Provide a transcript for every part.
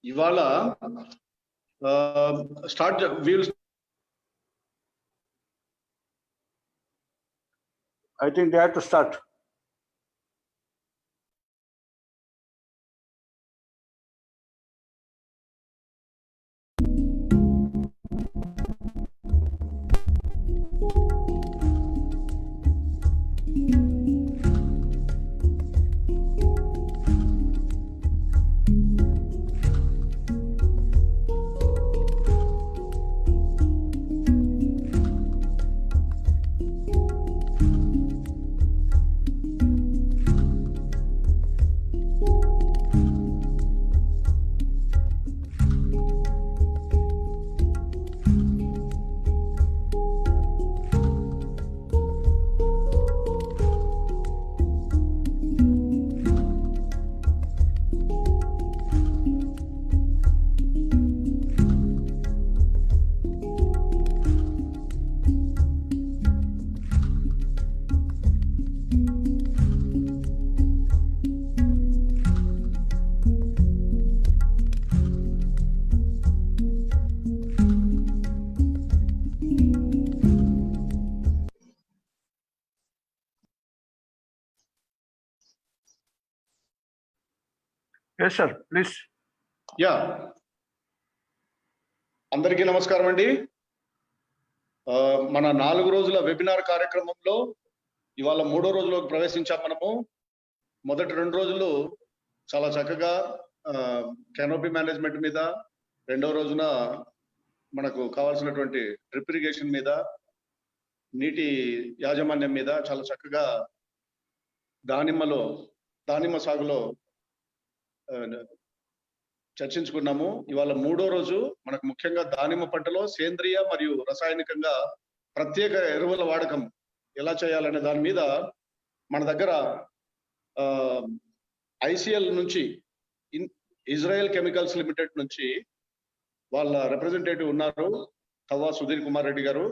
ఇవాళ start will I think they have to start. Yes, sir. Please. Yeah అందరికీ నమస్కారం అండి. మన 4 రోజుల వెబినార్ కార్యక్రమంలో ఇవాళ 3వ రోజులోకి ప్రవేశించాం. మనము మొదటి 2 రోజులు చాలా చక్కగా కెనోపీ మేనేజ్మెంట్ మీద, 2వ రోజున మనకు కావాల్సినటువంటి డ్రిప్ ఇరిగేషన్ మీద, నీటి యాజమాన్యం మీద చాలా చక్కగా దానిమ్మ సాగులో చర్చించుకున్నాము. ఇవాళ 3వ రోజు మనకు ముఖ్యంగా దానిమ్మ పంటలో సేంద్రియ మరియు రసాయనికంగా ప్రత్యేక ఎరువుల వాడకం ఎలా చేయాలనే దాని మీద మన దగ్గర ICL నుంచి ఇజ్రాయెల్ కెమికల్స్ లిమిటెడ్ నుంచి వాళ్ళ రిప్రజెంటేటివ్ ఉన్నారు, తవ్వా సుధీర్ కుమార్ రెడ్డి గారు.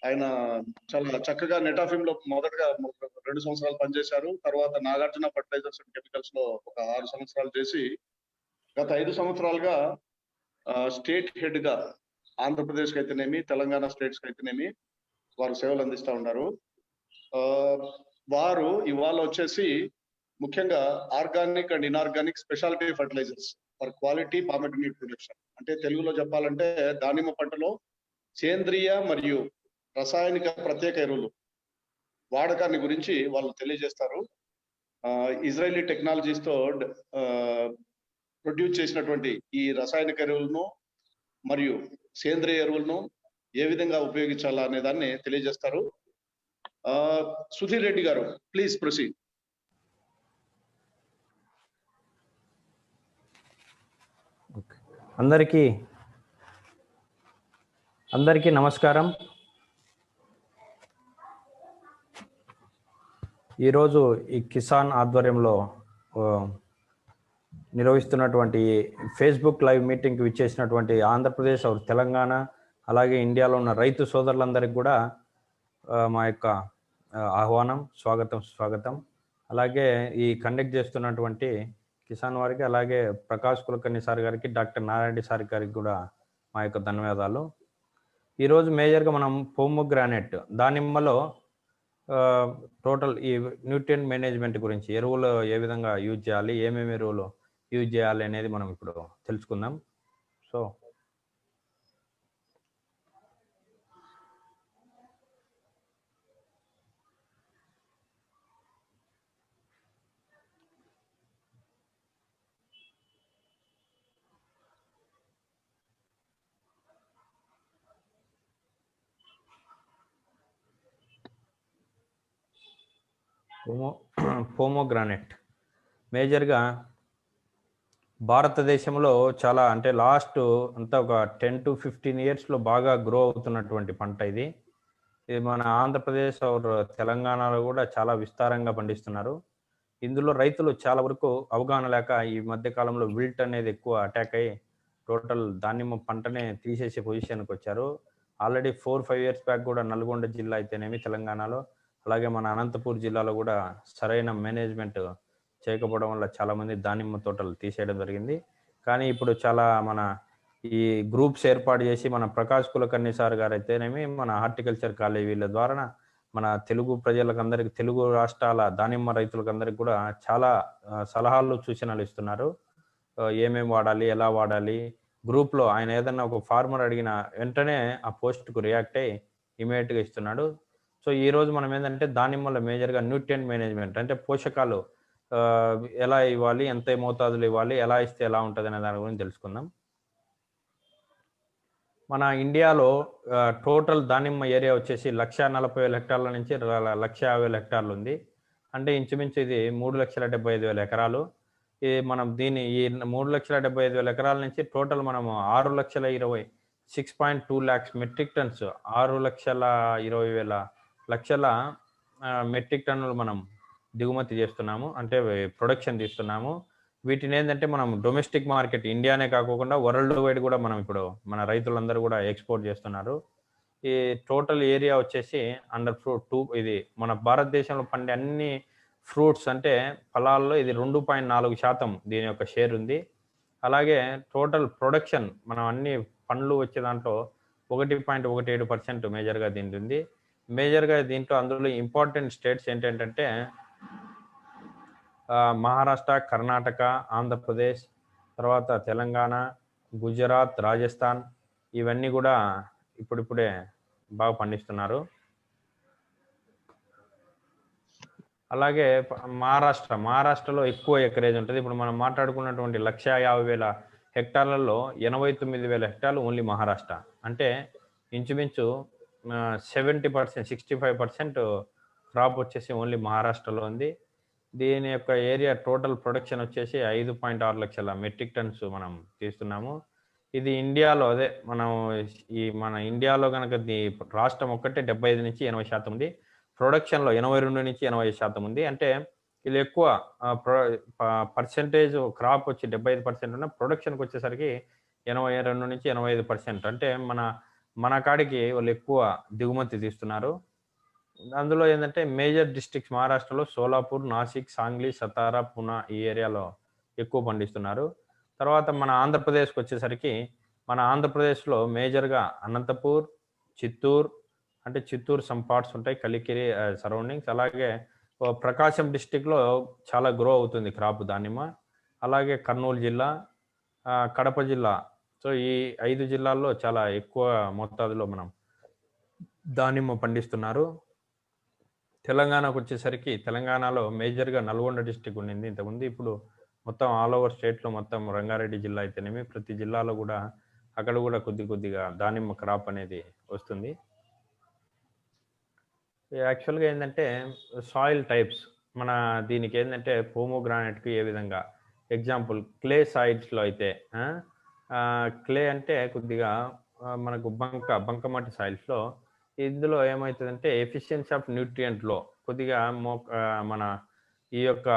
ఆయన చాలా చక్కగా నెటాఫిమ్ లో మొదటగా 2 సంవత్సరాలు పనిచేశారు. తర్వాత నాగార్జున ఫర్టిలైజర్స్ అండ్ కెమికల్స్ లో ఒక 6 సంవత్సరాలు చేసి గత 5 సంవత్సరాలుగా స్టేట్ హెడ్ గా ఆంధ్రప్రదేశ్కి అయితేనేమి, తెలంగాణ స్టేట్స్ కి అయితేనేమి వారు సేవలు అందిస్తూ ఉన్నారు. వారు ఇవాళ వచ్చేసి ముఖ్యంగా organic and inorganic speciality fertilizers for quality pomegranate production, అంటే తెలుగులో చెప్పాలంటే దానిమ్మ పంటలో సేంద్రియ మరియు రసాయనిక ప్రత్యేక ఎరువులు వాడకాన్ని గురించి వాళ్ళు తెలియజేస్తారు. ఇజ్రాయలీ టెక్నాలజీస్ తో ప్రొడ్యూస్ చేసినటువంటి ఈ రసాయనిక ఎరువులను మరియు సేంద్రియ ఎరువులను ఏ విధంగా ఉపయోగించాలా అనే దాన్ని తెలియజేస్తారు. సుధీర్ రెడ్డి గారు, ప్లీజ్ ప్రొసీడ్. అందరికీ నమస్కారం. ఈరోజు ఈ కిసాన్ ఆధ్వర్యంలో నిర్వహిస్తున్నటువంటి ఫేస్బుక్ లైవ్ మీటింగ్కి విచ్చేసినటువంటి ఆంధ్రప్రదేశ్ తెలంగాణ అలాగే ఇండియాలో ఉన్న రైతు సోదరులందరికీ కూడా మా యొక్క ఆహ్వానం, స్వాగతం. అలాగే ఈ కండక్ట్ చేస్తున్నటువంటి కిసాన్ వారికి, అలాగే ప్రకాష్ కులకర్ణి సార్ గారికి, డాక్టర్ నారాయణ సార్ గారికి కూడా మా యొక్క ధన్యవాదాలు. ఈరోజు మేజర్గా మనం పోమోగ్రానైట్ దానిమ్మలో టోటల్ ఈ న్యూట్రియంట్ మేనేజ్మెంట్ గురించి, ఎరువులు ఏ విధంగా యూజ్ చేయాలి, ఏమేమి ఎరువులు యూజ్ చేయాలి అనేది మనం ఇప్పుడు తెలుసుకుందాం. సో పోమోగ్రానైట్ మేజర్గా భారతదేశంలో చాలా, అంటే లాస్ట్ అంతా ఒక 10 to 15 ఇయర్స్లో బాగా గ్రో అవుతున్నటువంటి పంట ఇది. ఇది మన ఆంధ్రప్రదేశ్ తెలంగాణలో కూడా చాలా విస్తారంగా పండిస్తున్నారు. ఇందులో రైతులు చాలా వరకు అవగాహన లేక ఈ మధ్య కాలంలో విల్ట్ అనేది ఎక్కువ అటాక్ అయ్యి టోటల్ దానిమ్మ పంటనే తీసేసే పొజిషన్కి వచ్చారు. ఆల్రెడీ 4-5 ఇయర్స్ బ్యాక్ కూడా నల్గొండ జిల్లా అయితేనేమి తెలంగాణలో, అలాగే మన అనంతపూర్ జిల్లాలో కూడా సరైన మేనేజ్మెంట్ చేయకపోవడం వల్ల చాలామంది దానిమ్మ తోటలు తీసేయడం జరిగింది. కానీ ఇప్పుడు చాలా మన ఈ గ్రూప్స్ ఏర్పాటు చేసి మన ప్రకాష్ కులకర్ణి సార్ గారు అయితేనేమి, మన హార్టికల్చర్ కాలేజ్ వీళ్ళ ద్వారా మన తెలుగు ప్రజలకు అందరికి, తెలుగు రాష్ట్రాల దానిమ్మ రైతులకు అందరికి కూడా చాలా సలహాలు సూచనలు ఇస్తున్నారు. ఏమేమి వాడాలి, ఎలా వాడాలి. గ్రూప్లో ఆయన ఏదన్నా ఒక ఫార్మర్ అడిగిన వెంటనే ఆ పోస్ట్కు రియాక్ట్ అయ్యి ఇమీడియట్గా ఇస్తున్నాడు. సో ఈరోజు మనం ఏంటంటే దానిమ్మలో మేజర్గా న్యూట్రియంట్ మేనేజ్మెంట్ అంటే పోషకాలు ఎలా ఇవ్వాలి, ఎంత మోతాదులు ఇవ్వాలి, ఎలా ఇస్తే ఎలా ఉంటుంది అనే దాని గురించి తెలుసుకుందాం. మన ఇండియాలో టోటల్ దానిమ్మ ఏరియా వచ్చేసి 1,40,000 హెక్టార్ల నుంచి 1,50,000 హెక్టార్లు ఉంది. అంటే ఇంచుమించు ఇది 3,75,000 ఎకరాలు. ఈ మనం దీన్ని ఈ 3,75,000 ఎకరాల నుంచి టోటల్ మనము 6,20,6.2 lakhs మెట్రిక్ టన్స్ 6,20,000 లక్షల మెట్రిక్ టన్నులు మనం దిగుమతి చేస్తున్నాము, అంటే ప్రొడక్షన్ తీస్తున్నాము. వీటిని ఏంటంటే మనం డొమెస్టిక్ మార్కెట్ ఇండియానే కాకుండా వరల్డ్ వైడ్ కూడా మనం ఇప్పుడు మన రైతులందరూ కూడా ఎక్స్పోర్ట్ చేస్తున్నారు. ఈ టోటల్ ఏరియా వచ్చేసి అండర్ ఫ్రూట్ ఇది మన భారతదేశంలో పండే అన్ని ఫ్రూట్స్ అంటే ఫలాల్లో ఇది 2.4% దీని యొక్క షేర్ ఉంది. అలాగే టోటల్ ప్రొడక్షన్ మనం అన్ని పండ్లు వచ్చే దాంట్లో 1.17% మేజర్గా దీనికి ఉంది. మేజర్గా దీంట్లో అందులో ఇంపార్టెంట్ స్టేట్స్ ఏంటంటే మహారాష్ట్ర, కర్ణాటక, ఆంధ్రప్రదేశ్, తర్వాత తెలంగాణ, గుజరాత్, రాజస్థాన్ ఇవన్నీ కూడా ఇప్పుడిప్పుడే బాగా పండిస్తున్నారు. అలాగే మహారాష్ట్రలో ఎక్కువ ఎకరేజ్ ఉంటుంది. ఇప్పుడు మనం మాట్లాడుకున్నటువంటి 1,50,000 హెక్టార్లలో 89,000 హెక్టార్లు ఓన్లీ మహారాష్ట్ర. అంటే ఇంచుమించు 70%, 65% క్రాప్ వచ్చేసి ఓన్లీ మహారాష్ట్రలో ఉంది. దీని యొక్క ఏరియా టోటల్ ప్రొడక్షన్ వచ్చేసి 5.6 లక్షల మెట్రిక్ టన్స్ మనం తీస్తున్నాము. ఇది ఇండియాలో మన ఇండియాలో కనుక రాష్ట్రం ఒక్కటే 75-80% ఉంది. ప్రొడక్షన్లో 82-80% ఉంది. అంటే ఇది ఎక్కువ పర్సెంటేజ్ క్రాప్ వచ్చి 75% ఉన్న ప్రొడక్షన్కి వచ్చేసరికి 82-85%. అంటే మన కాడికి వాళ్ళు ఎక్కువ దిగుమతి తీస్తున్నారు. అందులో ఏంటంటే మేజర్ డిస్ట్రిక్ట్స్ మహారాష్ట్రలో సోలాపూర్, నాసిక్, సాంగ్లీ, సతారా, పూనా ఈ ఏరియాలో ఎక్కువ పండిస్తున్నారు. తర్వాత మన ఆంధ్రప్రదేశ్కి వచ్చేసరికి మన ఆంధ్రప్రదేశ్లో మేజర్గా అనంతపూర్, చిత్తూరు, అంటే చిత్తూరు సమ్ పార్ట్స్ ఉంటాయి, కలికిరి సరౌండింగ్స్. అలాగే ప్రకాశం డిస్టిక్లో చాలా గ్రో అవుతుంది క్రాప్ దానిమ్మ. అలాగే కర్నూలు జిల్లా, కడప జిల్లా. సో ఈ 5 జిల్లాల్లో చాలా ఎక్కువ మోతాదులో మనం దానిమ్మ పండిస్తున్నారు. తెలంగాణకు వచ్చేసరికి తెలంగాణలో మేజర్గా నల్గొండ డిస్టిక్ ఉండింది ఇంతకుముందు. ఇప్పుడు మొత్తం ఆల్ ఓవర్ స్టేట్లో మొత్తం రంగారెడ్డి జిల్లా అయితేనేమి ప్రతి జిల్లాలో కూడా అక్కడ కూడా కొద్దిగా దానిమ్మ క్రాప్ అనేది వస్తుంది. యాక్చువల్గా ఏంటంటే సాయిల్ టైప్స్ మన దీనికి ఏంటంటే పోమోగ్రానైట్కి ఏ విధంగా ఎగ్జాంపుల్ క్లే సాయిల్స్లో అయితే క్లే అంటే కొద్దిగా మనకు బంకమట్టి సాయిల్స్లో ఇందులో ఏమవుతుందంటే ఎఫిషియన్సీ ఆఫ్ న్యూట్రియంట్లో కొద్దిగా మన ఈ యొక్క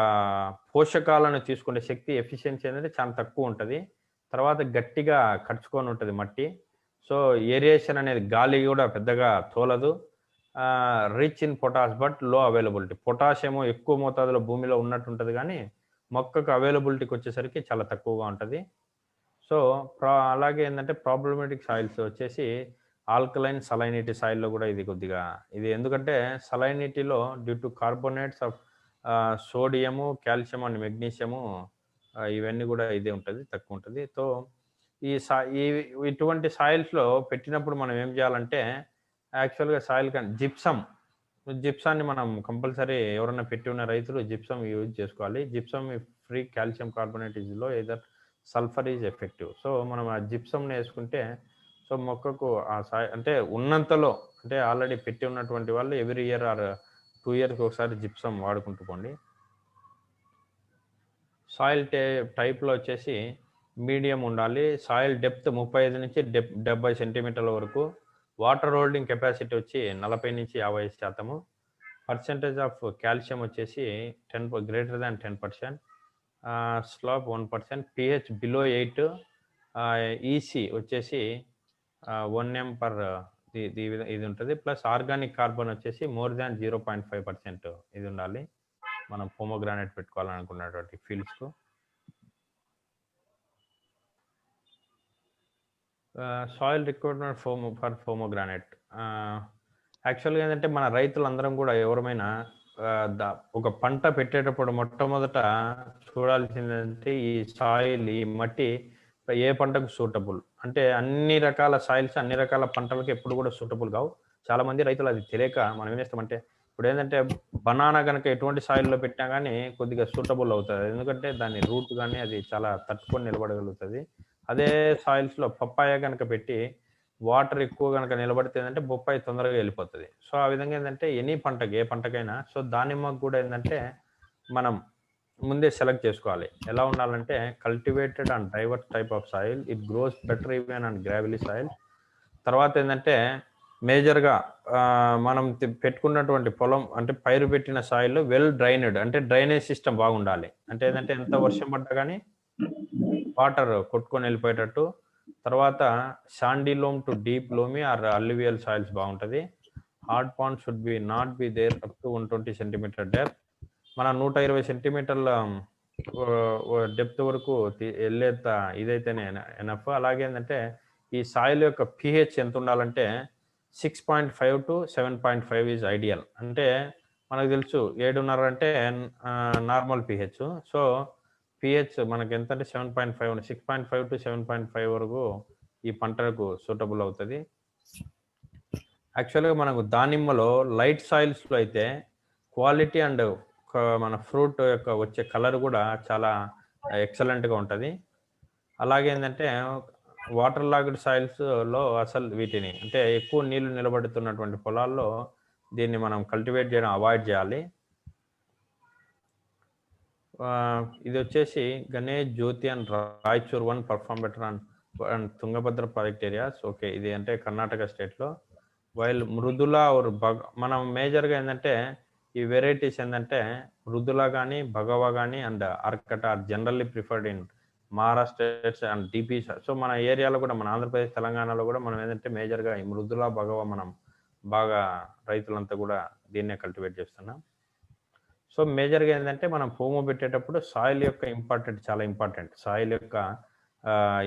పోషకాలను తీసుకునే శక్తి ఎఫిషియన్సీ అనేది చాలా తక్కువ ఉంటుంది. తర్వాత గట్టిగా ఖర్చుకొని ఉంటుంది మట్టి. సో ఏరియేషన్ అనేది గాలి కూడా పెద్దగా తోలదు. రిచ్ ఇన్ పొటాష్ బట్ లో అవైలబిలిటీ. పొటాష్ ఏమో ఎక్కువ మోతాదులో భూమిలో ఉన్నట్టు ఉంటుంది, కానీ మొక్కకు అవైలబిలిటీకి వచ్చేసరికి చాలా తక్కువగా ఉంటుంది. సో అలాగే ఏంటంటే ప్రాబ్లమేటిక్ సాయిల్స్ వచ్చేసి ఆల్కలైన్, సలైనిటీ సాయిల్లో కూడా ఇది ఎందుకంటే సలైనిటీలో due to carbonates of sodium, calcium and magnesium ఇవన్నీ కూడా ఇదే ఉంటుంది, తక్కువ ఉంటుంది. సో ఇటువంటి సాయిల్స్లో పెట్టినప్పుడు మనం ఏం చేయాలంటే యాక్చువల్గా సాయిల్ జిప్సాన్ని మనం కంపల్సరీ ఎవరైనా పెట్టి ఉన్న రైతులు జిప్సం యూజ్ చేసుకోవాలి. జిప్సం ఫ్రీ కాల్షియం కార్బోనేట్ ఇజ్లో either sulphur is effective. So మనం ఆ జిప్సంని వేసుకుంటే సో మొక్కకు అంటే ఉన్నంతలో, అంటే ఆల్రెడీ పెట్టి ఉన్నటువంటి వాళ్ళు ఎవ్రీ ఇయర్ ఆర్ 2 years ఒకసారి జిప్సం వాడుకుంటూ పోండి. సాయిల్ టైప్లో వచ్చేసి మీడియం ఉండాలి. సాయిల్ డెప్త్ 35-70 సెంటీమీటర్ల వరకు. వాటర్ హోల్డింగ్ కెపాసిటీ వచ్చి 40-50%. పర్సెంటేజ్ ఆఫ్ కాల్షియం వచ్చేసి greater than 10%. Slab 1%. pH below 8. EC వచ్చేసి 1 m per ఇది ఉంటుంది. ప్లస్ ఆర్గానిక్ కార్బన్ వచ్చేసి మోర్ దాన్ 0.5% ఇది ఉండాలి మనం పోమోగ్రానైట్ పెట్టుకోవాలనుకున్నటువంటి ఫీల్డ్స్కు. సాయిల్ రిక్వైర్మెంట్ ఫర్ ఫోమోగ్రానైట్ యాక్చువల్గా ఏంటంటే మన రైతులందరం కూడా ఎవరమైనా ఒక పంట పెట్టేటప్పుడు మొట్టమొదట చూడాల్సిందంటే ఈ సాయిల్, ఈ మట్టి ఏ పంటకు సూటబుల్. అంటే అన్ని రకాల సాయిల్స్ అన్ని రకాల పంటలకు ఎప్పుడు కూడా సూటబుల్ కావు. చాలా మంది రైతులు అది తెలియక మనం ఏం చేస్తామంటే ఇప్పుడు ఏంటంటే బనానా కనుక ఎటువంటి సాయిల్లో పెట్టినా కానీ కొద్దిగా సూటబుల్ అవుతుంది. ఎందుకంటే దాని రూట్ కానీ అది చాలా తట్టుకొని నిలబడగలుగుతుంది. అదే సాయిల్స్లో పప్పాయ కనుక పెట్టి వాటర్ ఎక్కువ కనుక నిలబడితే ఏంటంటే బొప్పాయి తొందరగా వెళ్ళిపోతుంది. సో ఆ విధంగా ఏంటంటే ఎనీ పంటకి ఏ పంటకైనా సో దానిమ్మకు కూడా ఏంటంటే మనం ముందే సెలెక్ట్ చేసుకోవాలి. ఎలా ఉండాలంటే cultivated and diverse type of soil, it grows better even and gravelly soil. తర్వాత ఏంటంటే మేజర్గా మనం పెట్టుకున్నటువంటి పొలం అంటే పైరు పెట్టిన సాయిల్ వెల్ డ్రైనెడ్, అంటే డ్రైనేజ్ సిస్టమ్ బాగుండాలి. అంటే ఏంటంటే ఎంత వర్షం పడ్డా కానీ వాటర్ కొట్టుకొని వెళ్ళిపోయేటట్టు. తర్వాత sandy loam to deep loamy or alluvial soils బాగుంటుంది. Hard pan should be not be there up to 120 centimetre depth. మన 120 సెంటీమీటర్ల డెప్త్ వరకు వెళ్ళేంత ఇదైతేనే ఎనఫ్. అలాగే ఏంటంటే ఈ సాయిల్ యొక్క pH ఎంత ఉండాలంటే 6.5 to 7.5 ఈజ్ ఐడియల్. అంటే మనకు తెలుసు 7.5 అంటే నార్మల్ pH. సో pH మనకి ఎంత అంటే 7.5, 6.5 to 7.5 వరకు ఈ పంటలకు సూటబుల్ అవుతుంది. యాక్చువల్గా మనకు దానిమ్మలో లైట్ సాయిల్స్లో అయితే క్వాలిటీ అండ్ మన ఫ్రూట్ యొక్క వచ్చే కలర్ కూడా చాలా ఎక్సలెంట్గా ఉంటుంది. అలాగే ఏంటంటే వాటర్ లాగ్డ్ సాయిల్స్లో అసలు వీటిని అంటే ఎక్కువ నీళ్లు నిలబడుతున్నటువంటి పొలాల్లో దీన్ని మనం కల్టివేట్ చేయడం అవాయిడ్ చేయాలి. ఇది వచ్చేసి Ganesh, Jyoti and Raichur 1 perform better and Tungabhadra project areas. Okay, ఇది అంటే కర్ణాటక స్టేట్లో. వైల్ మృదులా ఆర్ మనం మేజర్గా ఏంటంటే ఈ వెరైటీస్ ఏంటంటే మృదులా కానీ భగవా కానీ and Arakta or generally preferred in Maharashtra and DP. So మన ఏరియాలో కూడా మన ఆంధ్రప్రదేశ్ తెలంగాణలో కూడా మనం ఏంటంటే మేజర్గా ఈ మృదులా భగవా మనం బాగా రైతులంతా కూడా దీన్నే కల్టివేట్ చేస్తున్నాం. సో మేజర్గా ఏంటంటే మనం పోము పెట్టేటప్పుడు సాయిల్ యొక్క చాలా ఇంపార్టెంట్ సాయిల్ యొక్క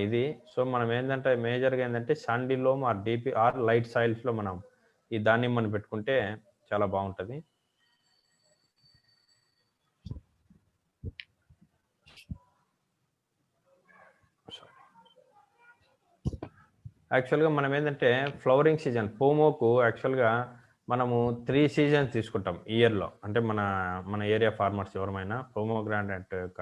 ఇది. సో మనం ఏంటంటే మేజర్గా ఏంటంటే sandy loam or deep or light సాయిల్స్లో మనం ఈ దానిమ్మని పెట్టుకుంటే చాలా బాగుంటుంది. యాక్చువల్గా మనం ఏంటంటే ఫ్లవరింగ్ సీజన్ పోమోకు యాక్చువల్గా మనము 3 సీజన్స్ తీసుకుంటాం ఇయర్లో. అంటే మన ఏరియా ఫార్మర్స్ ఎవరైనా పోమోగ్రానైట్ యొక్క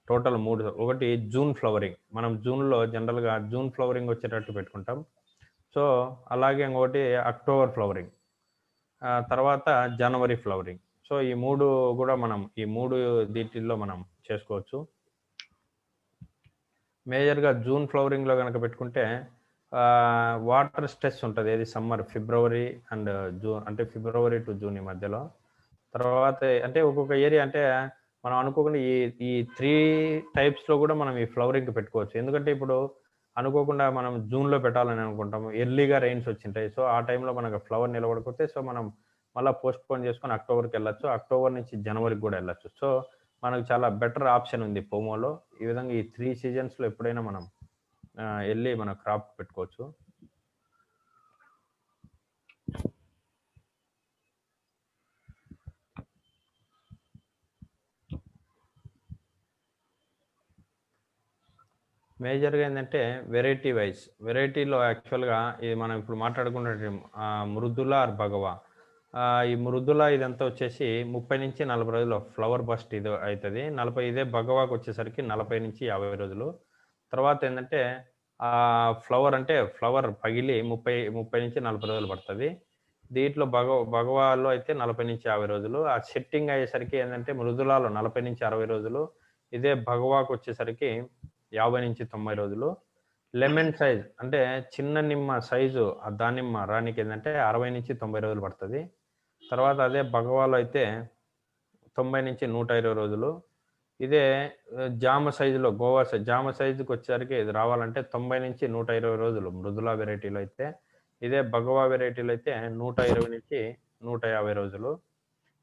టోటల్ 3. ఒకటి జూన్ ఫ్లవరింగ్, మనం జూన్లో జనరల్గా జూన్ ఫ్లవరింగ్ వచ్చేటట్టు పెట్టుకుంటాం. సో అలాగే ఇంకొకటి అక్టోబర్ ఫ్లవరింగ్, తర్వాత జనవరి ఫ్లవరింగ్. సో ఈ 3 కూడా మనం ఈ 3 దీటిల్లో మనం చేసుకోవచ్చు. మేజర్గా జూన్ ఫ్లవరింగ్లో కనుక పెట్టుకుంటే వాటర్ స్ట్రెస్ ఉంటుంది. ఏది సమ్మర్ ఫిబ్రవరి అండ్ జూన్, అంటే ఫిబ్రవరి టు జూన్ ఈ మధ్యలో. తర్వాత అంటే ఒక్కొక్క ఏరియా అంటే మనం అనుకోకుండా ఈ 3 టైప్స్లో కూడా మనం ఈ ఫ్లవరింగ్ పెట్టుకోవచ్చు. ఎందుకంటే ఇప్పుడు అనుకోకుండా మనం జూన్లో పెట్టాలని అనుకుంటాము, ఎర్లీగా రెయిన్స్ వచ్చింటాయి. సో ఆ టైంలో మనకు ఫ్లవర్ నిలబడిపోతే సో మనం మళ్ళీ పోస్ట్ పోన్ చేసుకొని అక్టోబర్కి వెళ్ళచ్చు, అక్టోబర్ నుంచి జనవరికి కూడా వెళ్ళచ్చు. సో మనకు చాలా బెటర్ ఆప్షన్ ఉంది పోమోలో. ఈ విధంగా ఈ 3 సీజన్స్లో ఎప్పుడైనా మనం వెళ్ళి మన క్రాప్ పెట్టుకోవచ్చు. మేజర్గా ఏంటంటే వెరైటీలో యాక్చువల్గా ఇది మనం ఇప్పుడు మాట్లాడుకున్న మృదులా ఆర్ భగవా. ఈ మృదులా ఇదంతా వచ్చేసి 30 నుంచి 40 రోజులు ఫ్లవర్ బస్ట్ ఇది అవుతుంది. 40 ఇదే భగవాకు వచ్చేసరికి 40 నుంచి 50 రోజులు. తర్వాత ఏంటంటే ఫ్లవర్ పగిలి 30 నుంచి 40 రోజులు పడుతుంది. దీంట్లో భగవాలో అయితే 40 నుంచి 50 రోజులు. ఆ సెట్టింగ్ అయ్యేసరికి ఏంటంటే మృదులాలో 40 నుంచి 60 రోజులు, ఇదే భగవాకు వచ్చేసరికి 50 నుంచి 90 రోజులు. లెమన్ సైజ్ అంటే చిన్న నిమ్మ సైజు ఆ దానిమ్మ రానికి ఏంటంటే 60 నుంచి 90 రోజులు పడుతుంది. తర్వాత అదే భగవాలో అయితే 90 నుంచి 120 రోజులు. ఇదే జామ సైజులో జామ సైజుకి వచ్చేసరికి ఇది రావాలంటే 90 నుంచి 120 రోజులు మృదులా వెరైటీలో అయితే. ఇదే భగవా వెరైటీలో అయితే 120 నుంచి 150 రోజులు.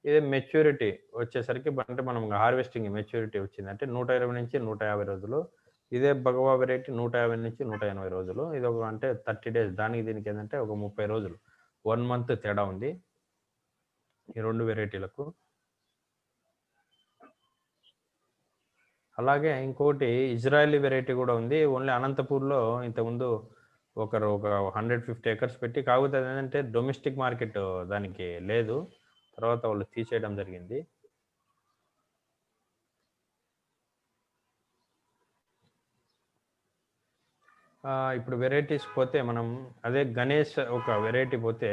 ఇదే మెచ్యూరిటీ వచ్చేసరికి అంటే మనం హార్వెస్టింగ్ మెచ్యూరిటీ వచ్చింది అంటే 120 నుంచి 150 రోజులు. ఇదే భగవా వెరైటీ 150 నుంచి 180 రోజులు. ఇది ఒక అంటే 30 డేస్. దానికి దీనికి ఏంటంటే ఒక 30 రోజులు. 1 మంత్ తేడా ఉంది ఈ 2 వెరైటీలకు. అలాగే ఇంకోటి ఇజ్రాయలీ వెరైటీ కూడా ఉంది. ఓన్లీ అనంతపూర్‌లో ఇంతకుముందు ఒక 150 ఎకర్స్ పెట్టి, కాకపోతే అదేంటంటే డొమెస్టిక్ మార్కెట్ దానికి లేదు. తర్వాత వాళ్ళు తీసేయడం జరిగింది. ఇప్పుడు వెరైటీస్ పోతే మనం అదే గణేష్ ఒక వెరైటీ పోతే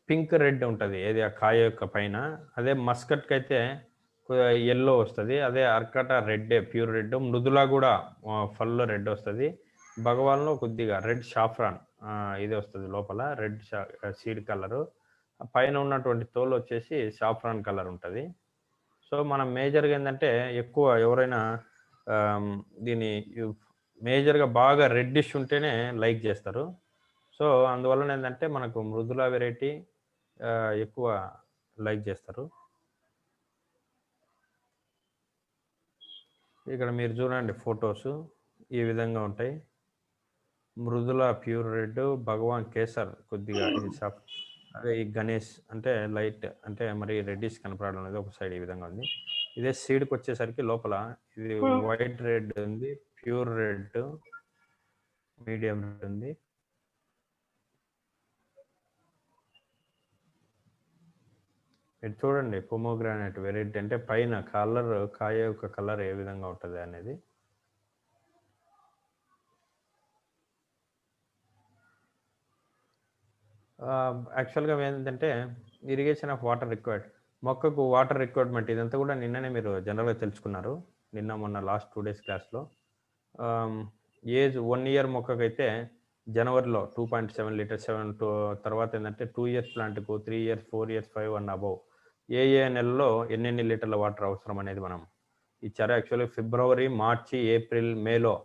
పింక్ రెడ్ ఉంటుంది ఏది ఆ కాయ యొక్క పైన. అదే మస్కట్కి అయితే ఎల్లో వస్తుంది. అదే అర్కట రెడ్, ప్యూర్ రెడ్. మృదులా కూడా ఫుల్ రెడ్ వస్తుంది. భగవాన్లో కొద్దిగా రెడ్ షాఫ్రాన్ ఇది వస్తుంది లోపల, రెడ్ సీడ్ కలరు. పైన ఉన్నటువంటి తోలు వచ్చేసి షాఫ్రాన్ కలర్ ఉంటుంది. సో మనం మేజర్గా ఏంటంటే ఎక్కువ ఎవరైనా దీన్ని మేజర్గా బాగా రెడ్డిష్ ఉంటేనే లైక్ చేస్తారు. సో అందువలన ఏంటంటే మనకు మృదులా వెరైటీ ఎక్కువ లైక్ చేస్తారు. ఇక్కడ మీరు చూడండి ఫొటోస్ ఈ విధంగా ఉంటాయి. మృదులా ప్యూర్ రెడ్, భగవాన్ కేసర్ కొద్దిగా ఇది సాఫ్ట్. అదే ఈ గణేష్ అంటే లైట్ అంటే మరి రెడ్డిష్ కనపడడం అనేది ఒక సైడ్ ఈ విధంగా ఉంది. ఇదే సీడ్కి వచ్చేసరికి లోపల ఇది వైట్ రెడ్ ఉంది, ప్యూర్ రెడ్, మీడియం రెడ్ ఉంది. మీరు చూడండి పొమోగ్రానైట్ వెరైటీ అంటే పైన కలర్, కాయ యొక్క కలర్ ఏ విధంగా ఉంటుంది అనేది. యాక్చువల్గా ఏంటంటే ఇరిగేషన్ ఆఫ్ వాటర్ రిక్వైర్డ్, మొక్కకు వాటర్ రిక్వైర్మెంట్ ఇదంతా కూడా నిన్ననే మీరు జనరల్గా తెలుసుకున్నారు, నిన్న మొన్న లాస్ట్ 2 days క్లాస్లో. ఏజ్ 1 year మొక్కకైతే జనవరిలో 2.7 లీటర్స్, 7 తర్వాత ఏంటంటే 2 years ప్లాంట్కు 3 years, 4 years, 5 and above ఏ నెలలో ఎన్నెన్ని లీటర్ల వాటర్ అవసరం అనేది మనం ఇచ్చారు. యాక్చువల్లీ ఫిబ్రవరి, మార్చి, ఏప్రిల్, మేలో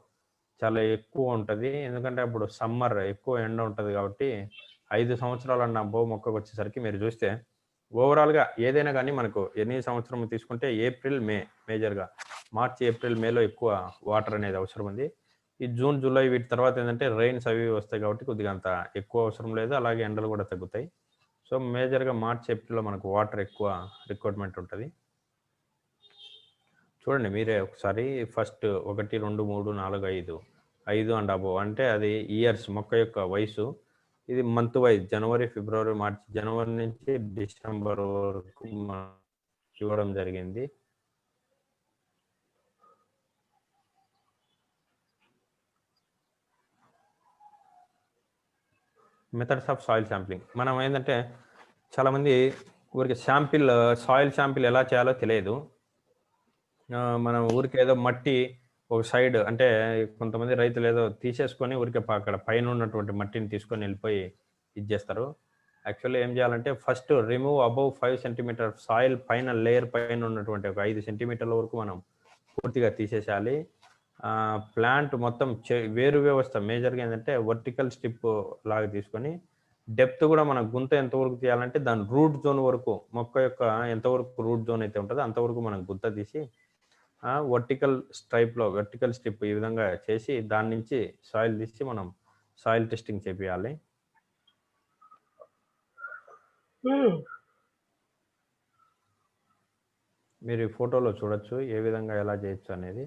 చాలా ఎక్కువ ఉంటుంది. ఎందుకంటే అప్పుడు సమ్మర్ ఎక్కువ ఎండ ఉంటుంది కాబట్టి 5 సంవత్సరాలన్న అబ్బోవ్ మొక్కకు వచ్చేసరికి మీరు చూస్తే ఓవరాల్గా ఏదైనా కానీ మనకు ఎన్ని సంవత్సరం తీసుకుంటే ఏప్రిల్, మే మేజర్గా, మార్చి, ఏప్రిల్, మేలో ఎక్కువ వాటర్ అనేది అవసరం ఉంది. ఈ జూన్, జూలై వీటి తర్వాత ఏంటంటే రైన్స్ అవి వస్తాయి కాబట్టి కొద్దిగా అంత ఎక్కువ అవసరం లేదు. అలాగే ఎండలు కూడా తగ్గుతాయి. సో మేజర్గా మార్చి, ఏప్రిల్లో మనకు వాటర్ ఎక్కువ రిక్వైర్మెంట్ ఉంటుంది. చూడండి మీరే ఒకసారి ఫస్ట్ 1, 2, 3, 4, 5 and above అంటే అది ఇయర్స్ మొక్క యొక్క వయసు. ఇది మంత్ వైజ్ జనవరి, ఫిబ్రవరి, మార్చి, జనవరి నుంచి డిసెంబర్ వరకు ఇవ్వడం జరిగింది. మెథడ్స్ ఆఫ్ సాయిల్ శాంప్లింగ్ మనం ఏంటంటే చాలామంది ఊరికి సాయిల్ శాంపిల్ ఎలా చేయాలో తెలియదు. మనం ఊరికి ఏదో మట్టి ఒక సైడ్ అంటే కొంతమంది రైతులు ఏదో తీసేసుకొని ఊరికే అక్కడ పైన ఉన్నటువంటి మట్టిని తీసుకొని వెళ్ళిపోయి ఇది చేస్తారు. యాక్చువల్లీ ఏం చేయాలంటే first remove above 5 centimeter soil పైన లేయర్ పైన ఉన్నటువంటి ఒక 5 centimeterల వరకు మనం పూర్తిగా తీసేసేయాలి. ప్లాంట్ మొత్తం వేరు వ్యవస్థ మేజర్గా ఏంటంటే వర్టికల్ స్ట్రిప్ లాగా తీసుకొని డెప్త్ కూడా మనం గుంత ఎంతవరకు తీయాలంటే దాని రూట్ జోన్ వరకు, మొక్క యొక్క ఎంతవరకు రూట్ జోన్ అయితే ఉంటుందో అంతవరకు మనం గుంత తీసి వర్టికల్ స్ట్రిప్ ఈ విధంగా చేసి దాని నుంచి సాయిల్ తీసి మనం సాయిల్ టెస్టింగ్ చేపియాలి. మీరు ఈ ఫోటోలో చూడొచ్చు ఏ విధంగా ఎలా చేయొచ్చు అనేది.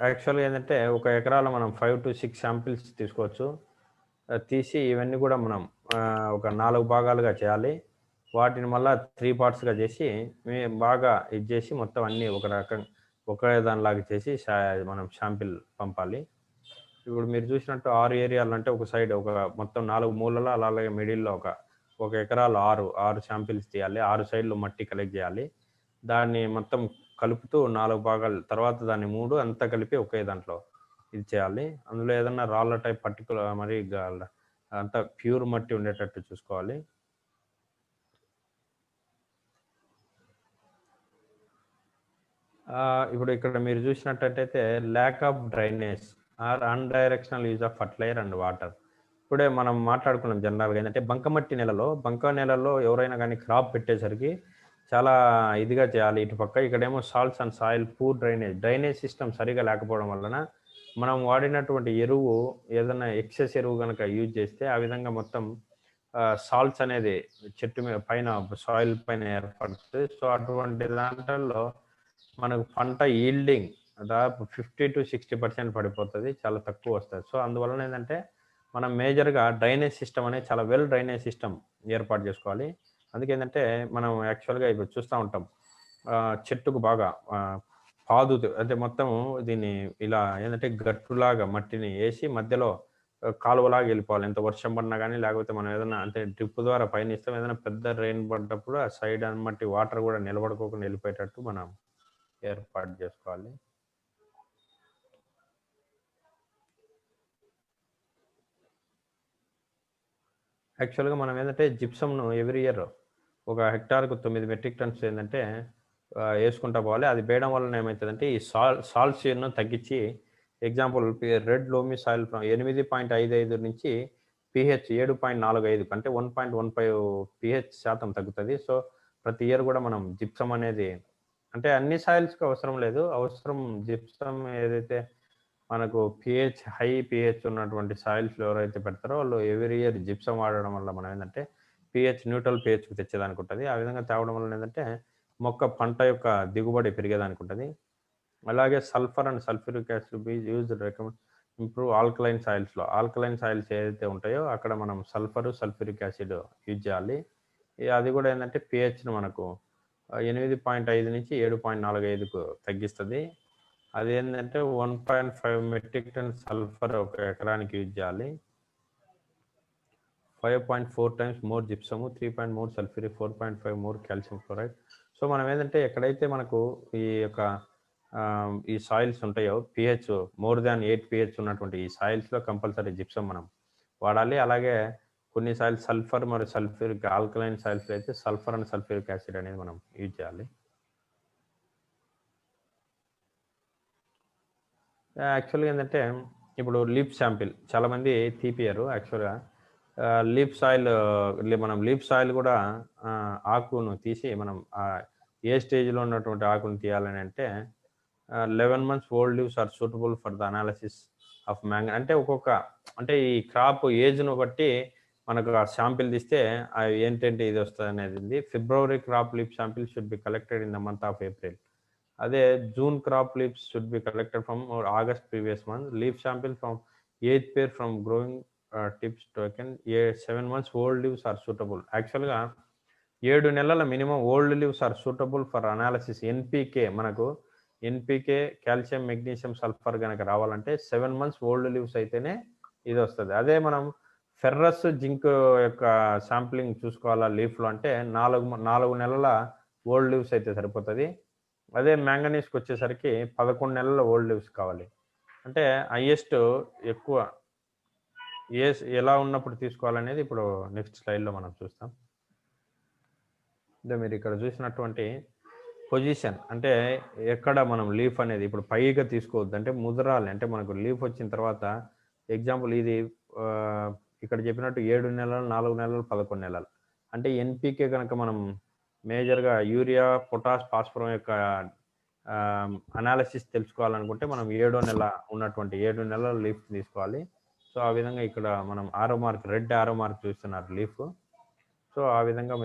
యాక్చువల్గా ఏంటంటే ఒక ఎకరాలో మనం 5 to 6 శాంపిల్స్ తీసుకోవచ్చు. తీసి ఇవన్నీ కూడా మనం ఒక 4 భాగాలుగా చేయాలి. వాటిని మళ్ళీ 3 partsగా చేసి బాగా ఇది చేసి మొత్తం అన్నీ ఒకే దానిలాగా చేసి మనం శాంపిల్ పంపాలి. ఇప్పుడు మీరు చూసినట్టు 6 ఏరియాలు అంటే ఒక సైడ్ ఒక మొత్తం 4 మూలలో అలాగే మిడిల్లో ఒక ఎకరాలు 6 శాంపిల్స్ తీయాలి. 6 సైడ్లు మట్టి కలెక్ట్ చేయాలి. దాన్ని మొత్తం కలుపుతూ 4 భాగాలు, తర్వాత దాన్ని 3 అంతా కలిపి ఒకే దాంట్లో ఇది చేయాలి. అందులో ఏదన్నా రాళ్ళ టైప్ పర్టికులర్ మరి అంతా ప్యూర్ మట్టి ఉండేటట్టు చూసుకోవాలి. ఇప్పుడు ఇక్కడ మీరు చూసినట్టయితే lack of drainage or undirectional use of fertilizer and water. ఇప్పుడే మనం మాట్లాడుకున్నాం జనరల్గా ఏంటంటే బంక నేలలో ఎవరైనా కానీ క్రాప్ పెట్టేసరికి చాలా ఇదిగా చేయాలి. ఇటుపక్క ఇక్కడేమో salts and soil poor drainage system సరిగా లేకపోవడం వలన మనం వాడినటువంటి ఎరువు ఏదైనా ఎక్సెస్ ఎరువు గనక యూజ్ చేస్తే ఆ విధంగా మొత్తం సాల్ట్స్ అనేది చెట్టు మీద పైన సాయిల్ పైన ఏర్పడుతుంది. సో అటువంటి దాంట్లో మనకు పంట ఈల్డింగ్ దాదాపు 50-60% పడిపోతుంది. చాలా తక్కువ వస్తుంది. సో అందువలన ఏంటంటే మనం మేజర్గా డ్రైనేజ్ సిస్టమ్ అనేది చాలా డ్రైనేజ్ సిస్టమ్ ఏర్పాటు చేసుకోవాలి. అందుకేంటంటే మనం యాక్చువల్గా ఇప్పుడు చూస్తూ ఉంటాం చెట్టుకు బాగా పాదు అంటే మొత్తం దీన్ని ఇలా ఏంటంటే గట్టులాగా మట్టిని వేసి మధ్యలో కాలువలాగా వెళ్ళిపోవాలి. ఎంత వర్షం పడినా కానీ లేకపోతే మనం ఏదైనా అంటే డ్రిప్ ద్వారా పైన ఇస్తాం ఏదైనా పెద్ద రెయిన్ పడ్డప్పుడు ఆ సైడ్ అన్నమాట వాటర్ కూడా నిలబడుకోకుండా వెళ్ళిపోయేటట్టు మనం ఏర్పాటు చేసుకోవాలి. యాక్చువల్గా మనం ఏంటంటే జిప్సమ్ను ఎవ్రీ ఇయర్ ఒక హెక్టార్కు 9 మెట్రిక్ టన్స్ ఏంటంటే వేసుకుంటా పోవాలి. అది వేయడం వలన ఏమవుతుందంటే ఈ సాల్ట్స్ను తగ్గించి ఎగ్జాంపుల్ రెడ్ లోమి సాయిల్ 8.55 నుంచి pH 7.45 అంటే 1.15 pH శాతం తగ్గుతుంది. సో ప్రతి ఇయర్ కూడా మనం జిప్సమ్ అనేది అంటే అన్ని సాయిల్స్కి అవసరం లేదు. అవసరం జిప్సమ్ ఏదైతే మనకు హై pH ఉన్నటువంటి సాయిల్స్లో ఎవరైతే పెడతారో వాళ్ళు ఎవ్రీ ఇయర్ జిప్సమ్ వాడడం వల్ల మనం ఏంటంటే న్యూట్రల్ pHకి తెచ్చేదానికి ఉంటుంది. ఆ విధంగా తేవడం వల్ల ఏంటంటే మొక్క పంట యొక్క దిగుబడి పెరిగేదానికి ఉంటుంది. అలాగే sulphur and sulphuric acid be used improve alkaline soils ఏదైతే ఉంటాయో అక్కడ మనం సల్ఫ్యూరిక్ యాసిడ్ యూజ్ చేయాలి. అది కూడా ఏంటంటే pHను మనకు 8.5 నుంచి 7.45కు తగ్గిస్తుంది. అదేంటంటే 1.5 మెట్రిక్ టన్ సల్ఫర్ ఒక ఎకరానికి యూజ్ చేయాలి. 5.4 times more gypsum, 3.3 sulphuric, 4.5 more calcium chloride. So మనం ఏంటంటే ఎక్కడైతే మనకు ఈ యొక్క ఈ సాయిల్స్ ఉంటాయో pH మోర్ దాన్ 8 pH ఉన్నటువంటి ఈ సాయిల్స్లో కంపల్సరీ జిప్సమ్ మనం వాడాలి. అలాగే కొన్ని సాయిల్స్ సల్ఫర్ మరియు సల్ఫ్యూరిక్ ఆల్కలైన్ సాయిల్స్లో అయితే సల్ఫర్ అండ్ సల్ఫ్యూరిక్ యాసిడ్ అనేది మనం యూజ్ చేయాలి. యాక్చువల్గా ఏంటంటే ఇప్పుడు లీఫ్ శాంపిల్ చాలామంది తీపియారు. యాక్చువల్గా లీఫ్ సాయిల్ కూడా ఆకును తీసి మనం ఏ స్టేజ్లో ఉన్నటువంటి ఆకును తీయాలని అంటే 11 months old leaves are suitable for the analysis of అంటే ఒక్కొక్క అంటే ఈ క్రాప్ ఏజ్ను బట్టి మనకు ఆ శాంపిల్ తీస్తే ఏంటంటే ఇది వస్తుంది అనేది. February crop leaf sample should be collected in the month of April. అదే June crop leaves should be collected from August previous month. Leaf sample from 8th pair from growing tips taken 7 months old leaves are suitable. యాక్చువల్గా 7 నెలల minimum old leaves are suitable for analysis. మనకు NPK calcium magnesium sulphur కనుక రావాలంటే 7 months old leaves అయితేనే ఇది వస్తుంది. అదే మనం ఫెర్రస్ జింక్ యొక్క శాంప్లింగ్ చూసుకోవాలా లీఫ్లో అంటే 4 నెలల ఓల్డ్ లీవ్స్ అయితే సరిపోతుంది. అదే మ్యాంగనీస్కి వచ్చేసరికి 11 నెలల ఓల్డ్ లీవ్స్ కావాలి. అంటే హైయెస్ట్ ఎక్కువ ఎలా ఉన్నప్పుడు తీసుకోవాలనేది ఇప్పుడు నెక్స్ట్ స్లైడ్లో మనం చూస్తాం. అంటే మీరు ఇక్కడ చూసినటువంటి పొజిషన్ అంటే ఎక్కడ మనం లీఫ్ అనేది ఇప్పుడు పైగా తీసుకోవద్దు, అంటే ముదరాలి. అంటే మనకు లీఫ్ వచ్చిన తర్వాత ఎగ్జాంపుల్ ఇది ఇక్కడ చెప్పినట్టు 7 నెలలు, 4 నెలలు, 11 నెలలు అంటే ఎన్పికే కనుక మనం మేజర్గా యూరియా, పొటాష్, ఫాస్ఫరం యొక్క అనాలిసిస్ తెలుసుకోవాలనుకుంటే మనం 7వ నెల ఉన్నటువంటి 7 నెలల లీఫ్ తీసుకోవాలి. సో ఆ విధంగా ఇక్కడ మనం రెడ్ ఆరో మార్క్ చూస్తున్నారు లీఫ్. సో ఆ విధంగా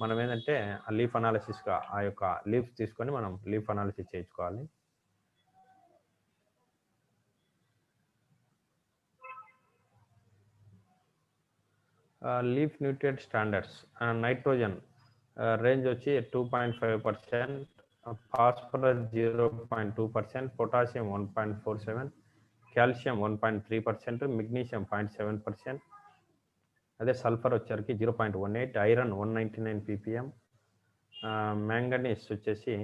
మనం ఏంటంటే ఆ లీఫ్ అనాలిసిస్గా ఆ యొక్క లీఫ్ తీసుకొని మనం లీఫ్ అనాలిసిస్ చేయించుకోవాలి. Leaf nutrient standards nitrogen range వచ్చి 2.5%, ఫాస్ఫరస్ 0.2%, పొటాషియం 1.47%, కాల్షియం 1.3%, మెగ్నీషియం 0.7%. అదే సల్ఫర్ వచ్చేసరికి 0.18, ఐరన్ 199 ppm, మ్యాంగనీస్ వచ్చేసి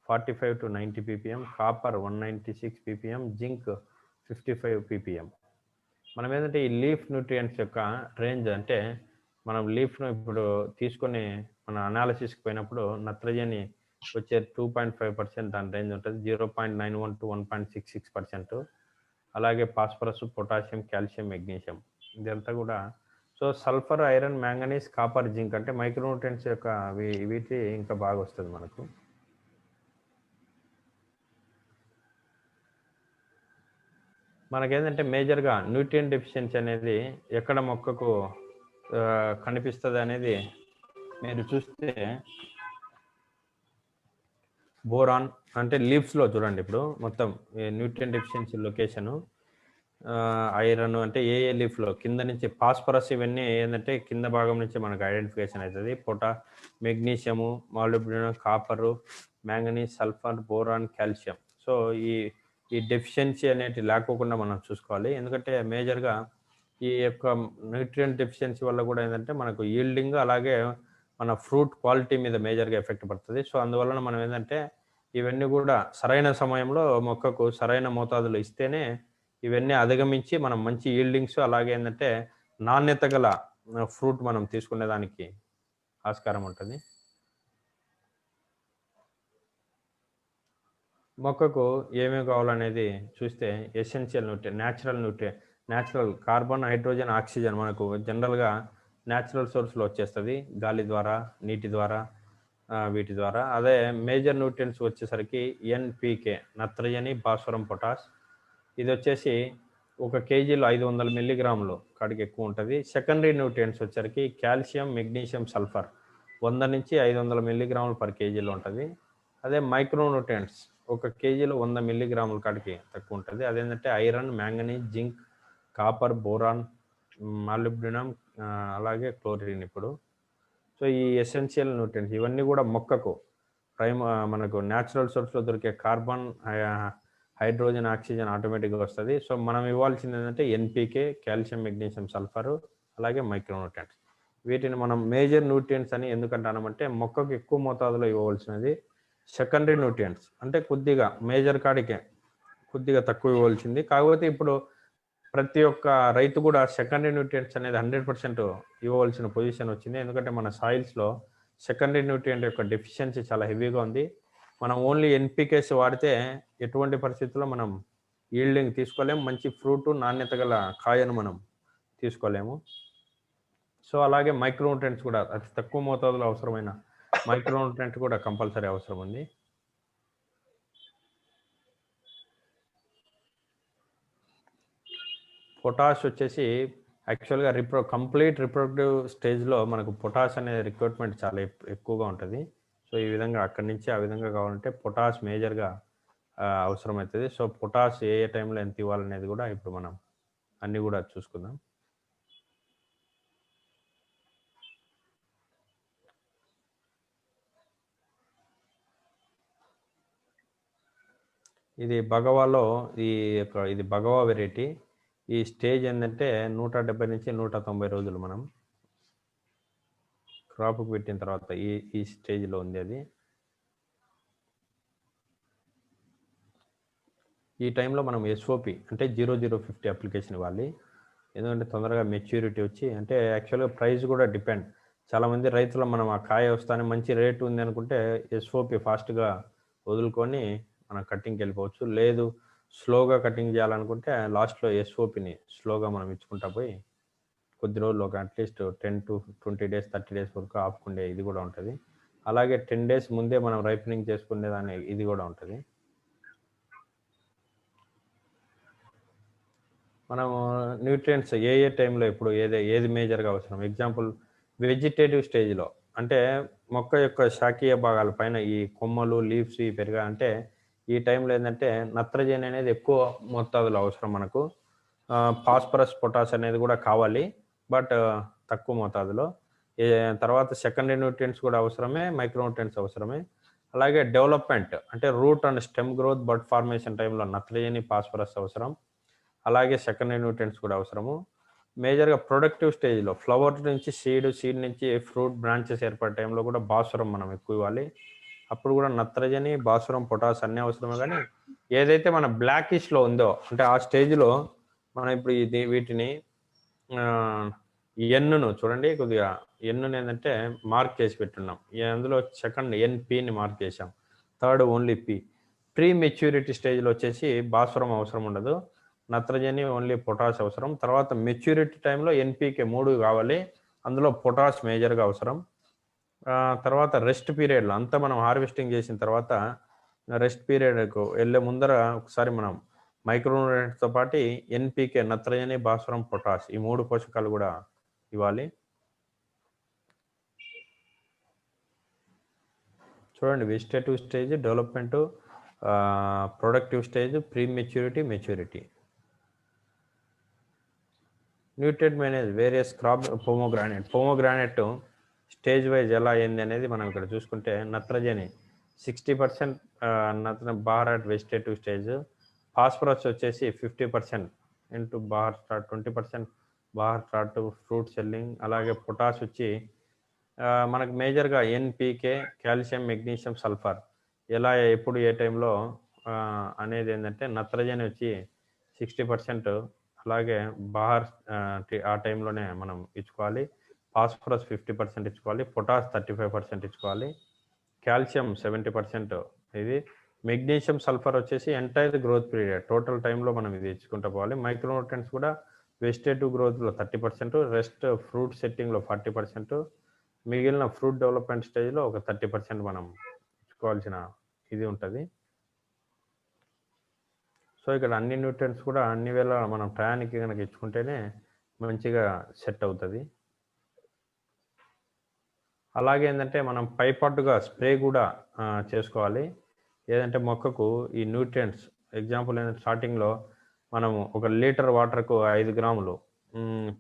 45 to 90 ppm, copper 196 ppm, zinc 55 ppm. మనం ఏంటంటే ఈ లీఫ్ న్యూట్రియంట్స్ యొక్క రేంజ్ అంటే మనం లీఫ్ను ఇప్పుడు తీసుకొని మన అనాలిసిస్కి పోయినప్పుడు నత్రజని వచ్చే 2.5% దాని రేంజ్ ఉంటుంది, 0.91 to 1.66%. అలాగే ఫాస్ఫరస్, పొటాషియం, కాల్షియం, మెగ్నీషియం ఇదంతా కూడా. So so sulphur, iron, manganese, copper, zinc అంటే మైక్రోన్యూట్రియంట్స్ యొక్క వీటి ఇంకా బాగా వస్తుంది మనకు. మనకేంటంటే మేజర్గా న్యూట్రియం డెఫిషియన్సీ అనేది ఎక్కడ మొక్కకు కనిపిస్తుంది అనేది మీరు చూస్తే బోరాన్ అంటే లీవ్స్లో చూడండి. ఇప్పుడు మొత్తం న్యూట్రియం డెఫిషియన్సీ లొకేషను, ఐరన్ అంటే ఏ లీఫ్లో కింద నుంచి, ఫాస్ఫరస్ ఇవన్నీ ఏంటంటే కింద భాగం నుంచి మనకు ఐడెంటిఫికేషన్ అవుతుంది. Magnesium, molybdenum, copper, manganese, sulphur, boron, calcium. So ఈ డెఫిషియన్సీ అనేది లేకోకుండా మనం చూసుకోవాలి. ఎందుకంటే మేజర్గా ఈ యొక్క న్యూట్రియం డెఫిషియన్సీ వల్ల కూడా ఏంటంటే మనకు ఈల్డింగ్ అలాగే మన ఫ్రూట్ క్వాలిటీ మీద మేజర్గా ఎఫెక్ట్ పడుతుంది. సో అందువలన మనం ఏంటంటే ఇవన్నీ కూడా సరైన సమయంలో మొక్కకు సరైన మోతాదులో ఇస్తేనే ఇవన్నీ అధిగమించి మనం మంచి ఈల్డింగ్స్ అలాగే ఏంటంటే నాణ్యత గల ఫ్రూట్ మనం తీసుకునేదానికి ఆస్కారం ఉంటుంది. మొక్కకు ఏమేమి కావాలనేది చూస్తే essential natural carbon, hydrogen, oxygen మనకు జనరల్గా న్యాచురల్ సోర్స్లో వచ్చేస్తుంది, గాలి ద్వారా, నీటి ద్వారా, వీటి ద్వారా. అదే మేజర్ న్యూట్రియంట్స్ వచ్చేసరికి ఎన్పికే, నత్రజని, భాస్వరం, పొటాష్. ఇది వచ్చేసి 1 kgలో 500 మిల్లీగ్రాములు కాడికి ఎక్కువ ఉంటుంది. సెకండరీ న్యూట్రియంట్స్ వచ్చేసరికి కాల్షియం, మెగ్నీషియం, సల్ఫర్ 100 నుంచి 500 మిల్లీగ్రాములు పర్ కేజీలో ఉంటుంది. అదే మైక్రో న్యూట్రియంట్స్ 1 kgలో 100 మిల్లీగ్రాముల కాడికి తక్కువ ఉంటుంది. అదేంటంటే iron, manganese, zinc, copper, boron, molybdenum, అలాగే క్లోరిన్. ఇప్పుడు సో ఈ ఎసెన్షియల్ న్యూట్రియంట్స్ ఇవన్నీ కూడా మొక్కకు మనకు న్యాచురల్ సోర్స్లో దొరికే కార్బన్, హైడ్రోజన్, ఆక్సిజన్ ఆటోమేటిక్గా వస్తుంది. సో మనం ఇవ్వాల్సింది ఏంటంటే ఎన్పికే, కాల్షియం, మెగ్నీషియం, సల్ఫరు అలాగే మైక్రో న్యూట్రియంట్స్. వీటిని మనం మేజర్ న్యూట్రియంట్స్ అని ఎందుకంటామంటే మొక్కకు ఎక్కువ మోతాదులో ఇవ్వవలసినది సెకండరీ న్యూట్రియంట్స్, అంటే కొద్దిగా మేజర్ కాడికే కొద్దిగా తక్కువ ఇవ్వాల్సింది. కాకపోతే ఇప్పుడు ప్రతి ఒక్క రైతు కూడా సెకండరీ న్యూట్రియంట్స్ అనేది 100% ఇవ్వవలసిన పొజిషన్ వచ్చింది. ఎందుకంటే మన సాయిల్స్లో సెకండరీ న్యూట్రియంట్ యొక్క డెఫిషియన్సీ చాలా హెవీగా ఉంది. మనం ఓన్లీ ఎన్పికేస్ వాడితే ఎటువంటి పరిస్థితుల్లో మనం ఈల్డింగ్ తీసుకోలేము, మంచి ఫ్రూట్ నాణ్యత గల కాయను మనం తీసుకోలేము. సో అలాగే మైక్రో న్యూట్రియంట్స్ కూడా అతి తక్కువ మోతాదులో అవసరమైన మైక్రో న్యూట్రియంట్ కూడా కంపల్సరీ అవసరం ఉంది. పొటాష్ వచ్చేసి యాక్చువల్గా కంప్లీట్ రిప్రొడక్టివ్ స్టేజ్లో మనకు పొటాష్ అనే రిక్వైర్మెంట్ చాలా ఎక్కువగా ఉంటుంది. సో ఈ విధంగా అక్కడి నుంచి ఆ విధంగా కావాలంటే పొటాష్ మేజర్గా అవసరమవుతుంది. సో పొటాష్ ఏ టైంలో ఎంత ఇవ్వాలనేది కూడా ఇప్పుడు మనం అన్నీ కూడా చూసుకుందాం. ఇది బగవాలో ఇది బగవా వెరైటీ. ఈ స్టేజ్ ఏంటంటే 170 నుంచి 190 రోజులు మనం క్రాప్కి పెట్టిన తర్వాత ఈ స్టేజ్లో ఉంది అది. ఈ టైంలో మనం ఎస్ఓపి అంటే 0050 అప్లికేషన్ ఇవ్వాలి. ఎందుకంటే తొందరగా మెచ్యూరిటీ వచ్చి, అంటే యాక్చువల్గా ప్రైస్ కూడా డిపెండ్. చాలామంది రైతులు మనం ఆ కాయ వస్తానే మంచి రేటు ఉంది అనుకుంటే ఎస్ఓపి ఫాస్ట్గా వదులుకొని మనం కటింగ్కి వెళ్ళిపోవచ్చు. లేదు స్లోగా కటింగ్ చేయాలనుకుంటే లాస్ట్లో ఎస్ఓపిని స్లోగా మనం ఇచ్చుకుంటా పోయి కొద్ది రోజులు ఒక అట్లీస్ట్ 10 to 20 days 30 days వరకు ఆపుకుండే ఇది కూడా ఉంటుంది. అలాగే 10 days ముందే మనం రైపనింగ్ చేసుకునేదాన్ని ఇది కూడా ఉంటుంది. మనము న్యూట్రియంట్స్ ఏ టైంలో ఇప్పుడు ఏది మేజర్గా అవసరం. ఎగ్జాంపుల్ వెజిటేటివ్ స్టేజ్లో అంటే మొక్క యొక్క శాఖీయ భాగాల పైన ఈ కొమ్మలు, లీవ్స్ పెరిగా అంటే ఈ టైంలో ఏంటంటే నత్రజని అనేది ఎక్కువ మోతాదులో అవసరం మనకు. ఫాస్ఫరస్, పొటాష్ అనేది కూడా కావాలి, బట్ తక్కువ మోతాదులో. తర్వాత సెకండరీ న్యూట్రియంట్స్ కూడా అవసరమే, మైక్రో న్యూట్రియంట్స్ అవసరమే. అలాగే డెవలప్మెంట్ అంటే root and stem growth, bud formation టైంలో నత్రజని, ఫాస్ఫరస్ అవసరం. అలాగే సెకండరీ న్యూట్రియంట్స్ కూడా అవసరము. మేజర్గా ప్రొడక్టివ్ స్టేజ్లో ఫ్లవర్ నుంచి సీడ్ నుంచి ఫ్రూట్ బ్రాంచెస్ ఏర్పడే టైంలో కూడా భాస్వరం మనం ఎక్కువ ఇవ్వాలి. అప్పుడు కూడా నత్రజని, భాస్వరం, పొటాష్ అన్నీ అవసరమే. కానీ ఏదైతే మన బ్లాకిష్లో ఉందో అంటే ఆ స్టేజ్లో మనం ఇప్పుడు వీటిని ఎన్ను చూడండి, కొద్దిగా ఎన్నుని ఏంటంటే మార్క్ చేసి పెట్టున్నాం. అందులో సెకండ్ ఎన్పిని మార్క్ చేసాం, third only P. Pre maturity స్టేజ్లో వచ్చేసి భాస్వరం అవసరం ఉండదు. నత్రజని ఓన్లీ పొటాష్ అవసరం. తర్వాత మెచ్యూరిటీ టైంలో ఎన్పికే 3 కావాలి, అందులో పొటాష్ మేజర్గా అవసరం. తర్వాత రెస్ట్ పీరియడ్లో అంతా మనం హార్వెస్టింగ్ చేసిన తర్వాత రెస్ట్ పీరియడ్కు వెళ్ళే ముందర ఒకసారి మనం మైక్రోన్యూట్రియంట్స్తో పాటు ఎన్పికే నత్రజని, భాస్వరం, పొటాష్ ఈ 3 పోషకాలు కూడా ఇవ్వాలి. చూడండి, vegetative stage, development, productive stage, pre maturity, maturity. Nutrient manage various crop pomegranate stage wise ఎలా అయింది అనేది మనం ఇక్కడ చూసుకుంటే నత్రజని 60% బాహర్ వెజిటేటివ్ స్టేజ్, ఫాస్ఫరస్ వచ్చేసి 50% into bahar start, 20% bahar start fruit setting. అలాగే పొటాష్ వచ్చి మనకు మేజర్గా ఎన్పికే, కాల్షియం, మెగ్నీషియం, సల్ఫర్ ఎలా ఎప్పుడు ఏ టైంలో అనేది ఏంటంటే నత్రజని వచ్చి 60%, అలాగే బాహర్ ఆ టైంలోనే మనం ఇచ్చుకోవాలి. ఫాస్ఫరస్ 50% ఇచ్చుకోవాలి, పొటాష్ 35% ఇచ్చుకోవాలి, కాల్షియం 70%, ఇది మెగ్నీషియం, సల్ఫర్ వచ్చేసి ఎంటైర్ గ్రోత్ పీరియడ్ టోటల్ టైంలో మనం ఇది ఇచ్చుకుంటూ పోవాలి. మైక్రోన్యూట్రియంట్స్ కూడా వెజిటేటివ్ గ్రోత్లో 30%, రెస్ట్ ఫ్రూట్ సెట్టింగ్లో 40%, మిగిలిన ఫ్రూట్ డెవలప్మెంట్ స్టేజ్లో ఒక 30% మనం ఇచ్చుకోవాల్సిన ఇది ఉంటుంది. సో ఇక్కడ అన్ని న్యూట్రియంట్స్ కూడా అన్ని వేళ మనం టయానికి కనుక ఇచ్చుకుంటేనే మంచిగా సెట్ అవుతుంది. అలాగే ఏంటంటే మనం పైపాటుగా స్ప్రే కూడా చేసుకోవాలి. ఏదంటే మొక్కకు ఈ న్యూట్రియంట్స్ ఎగ్జాంపుల్ ఏంటంటే స్టార్టింగ్లో మనము 1 లీటర్ వాటర్కు 5 గ్రాములు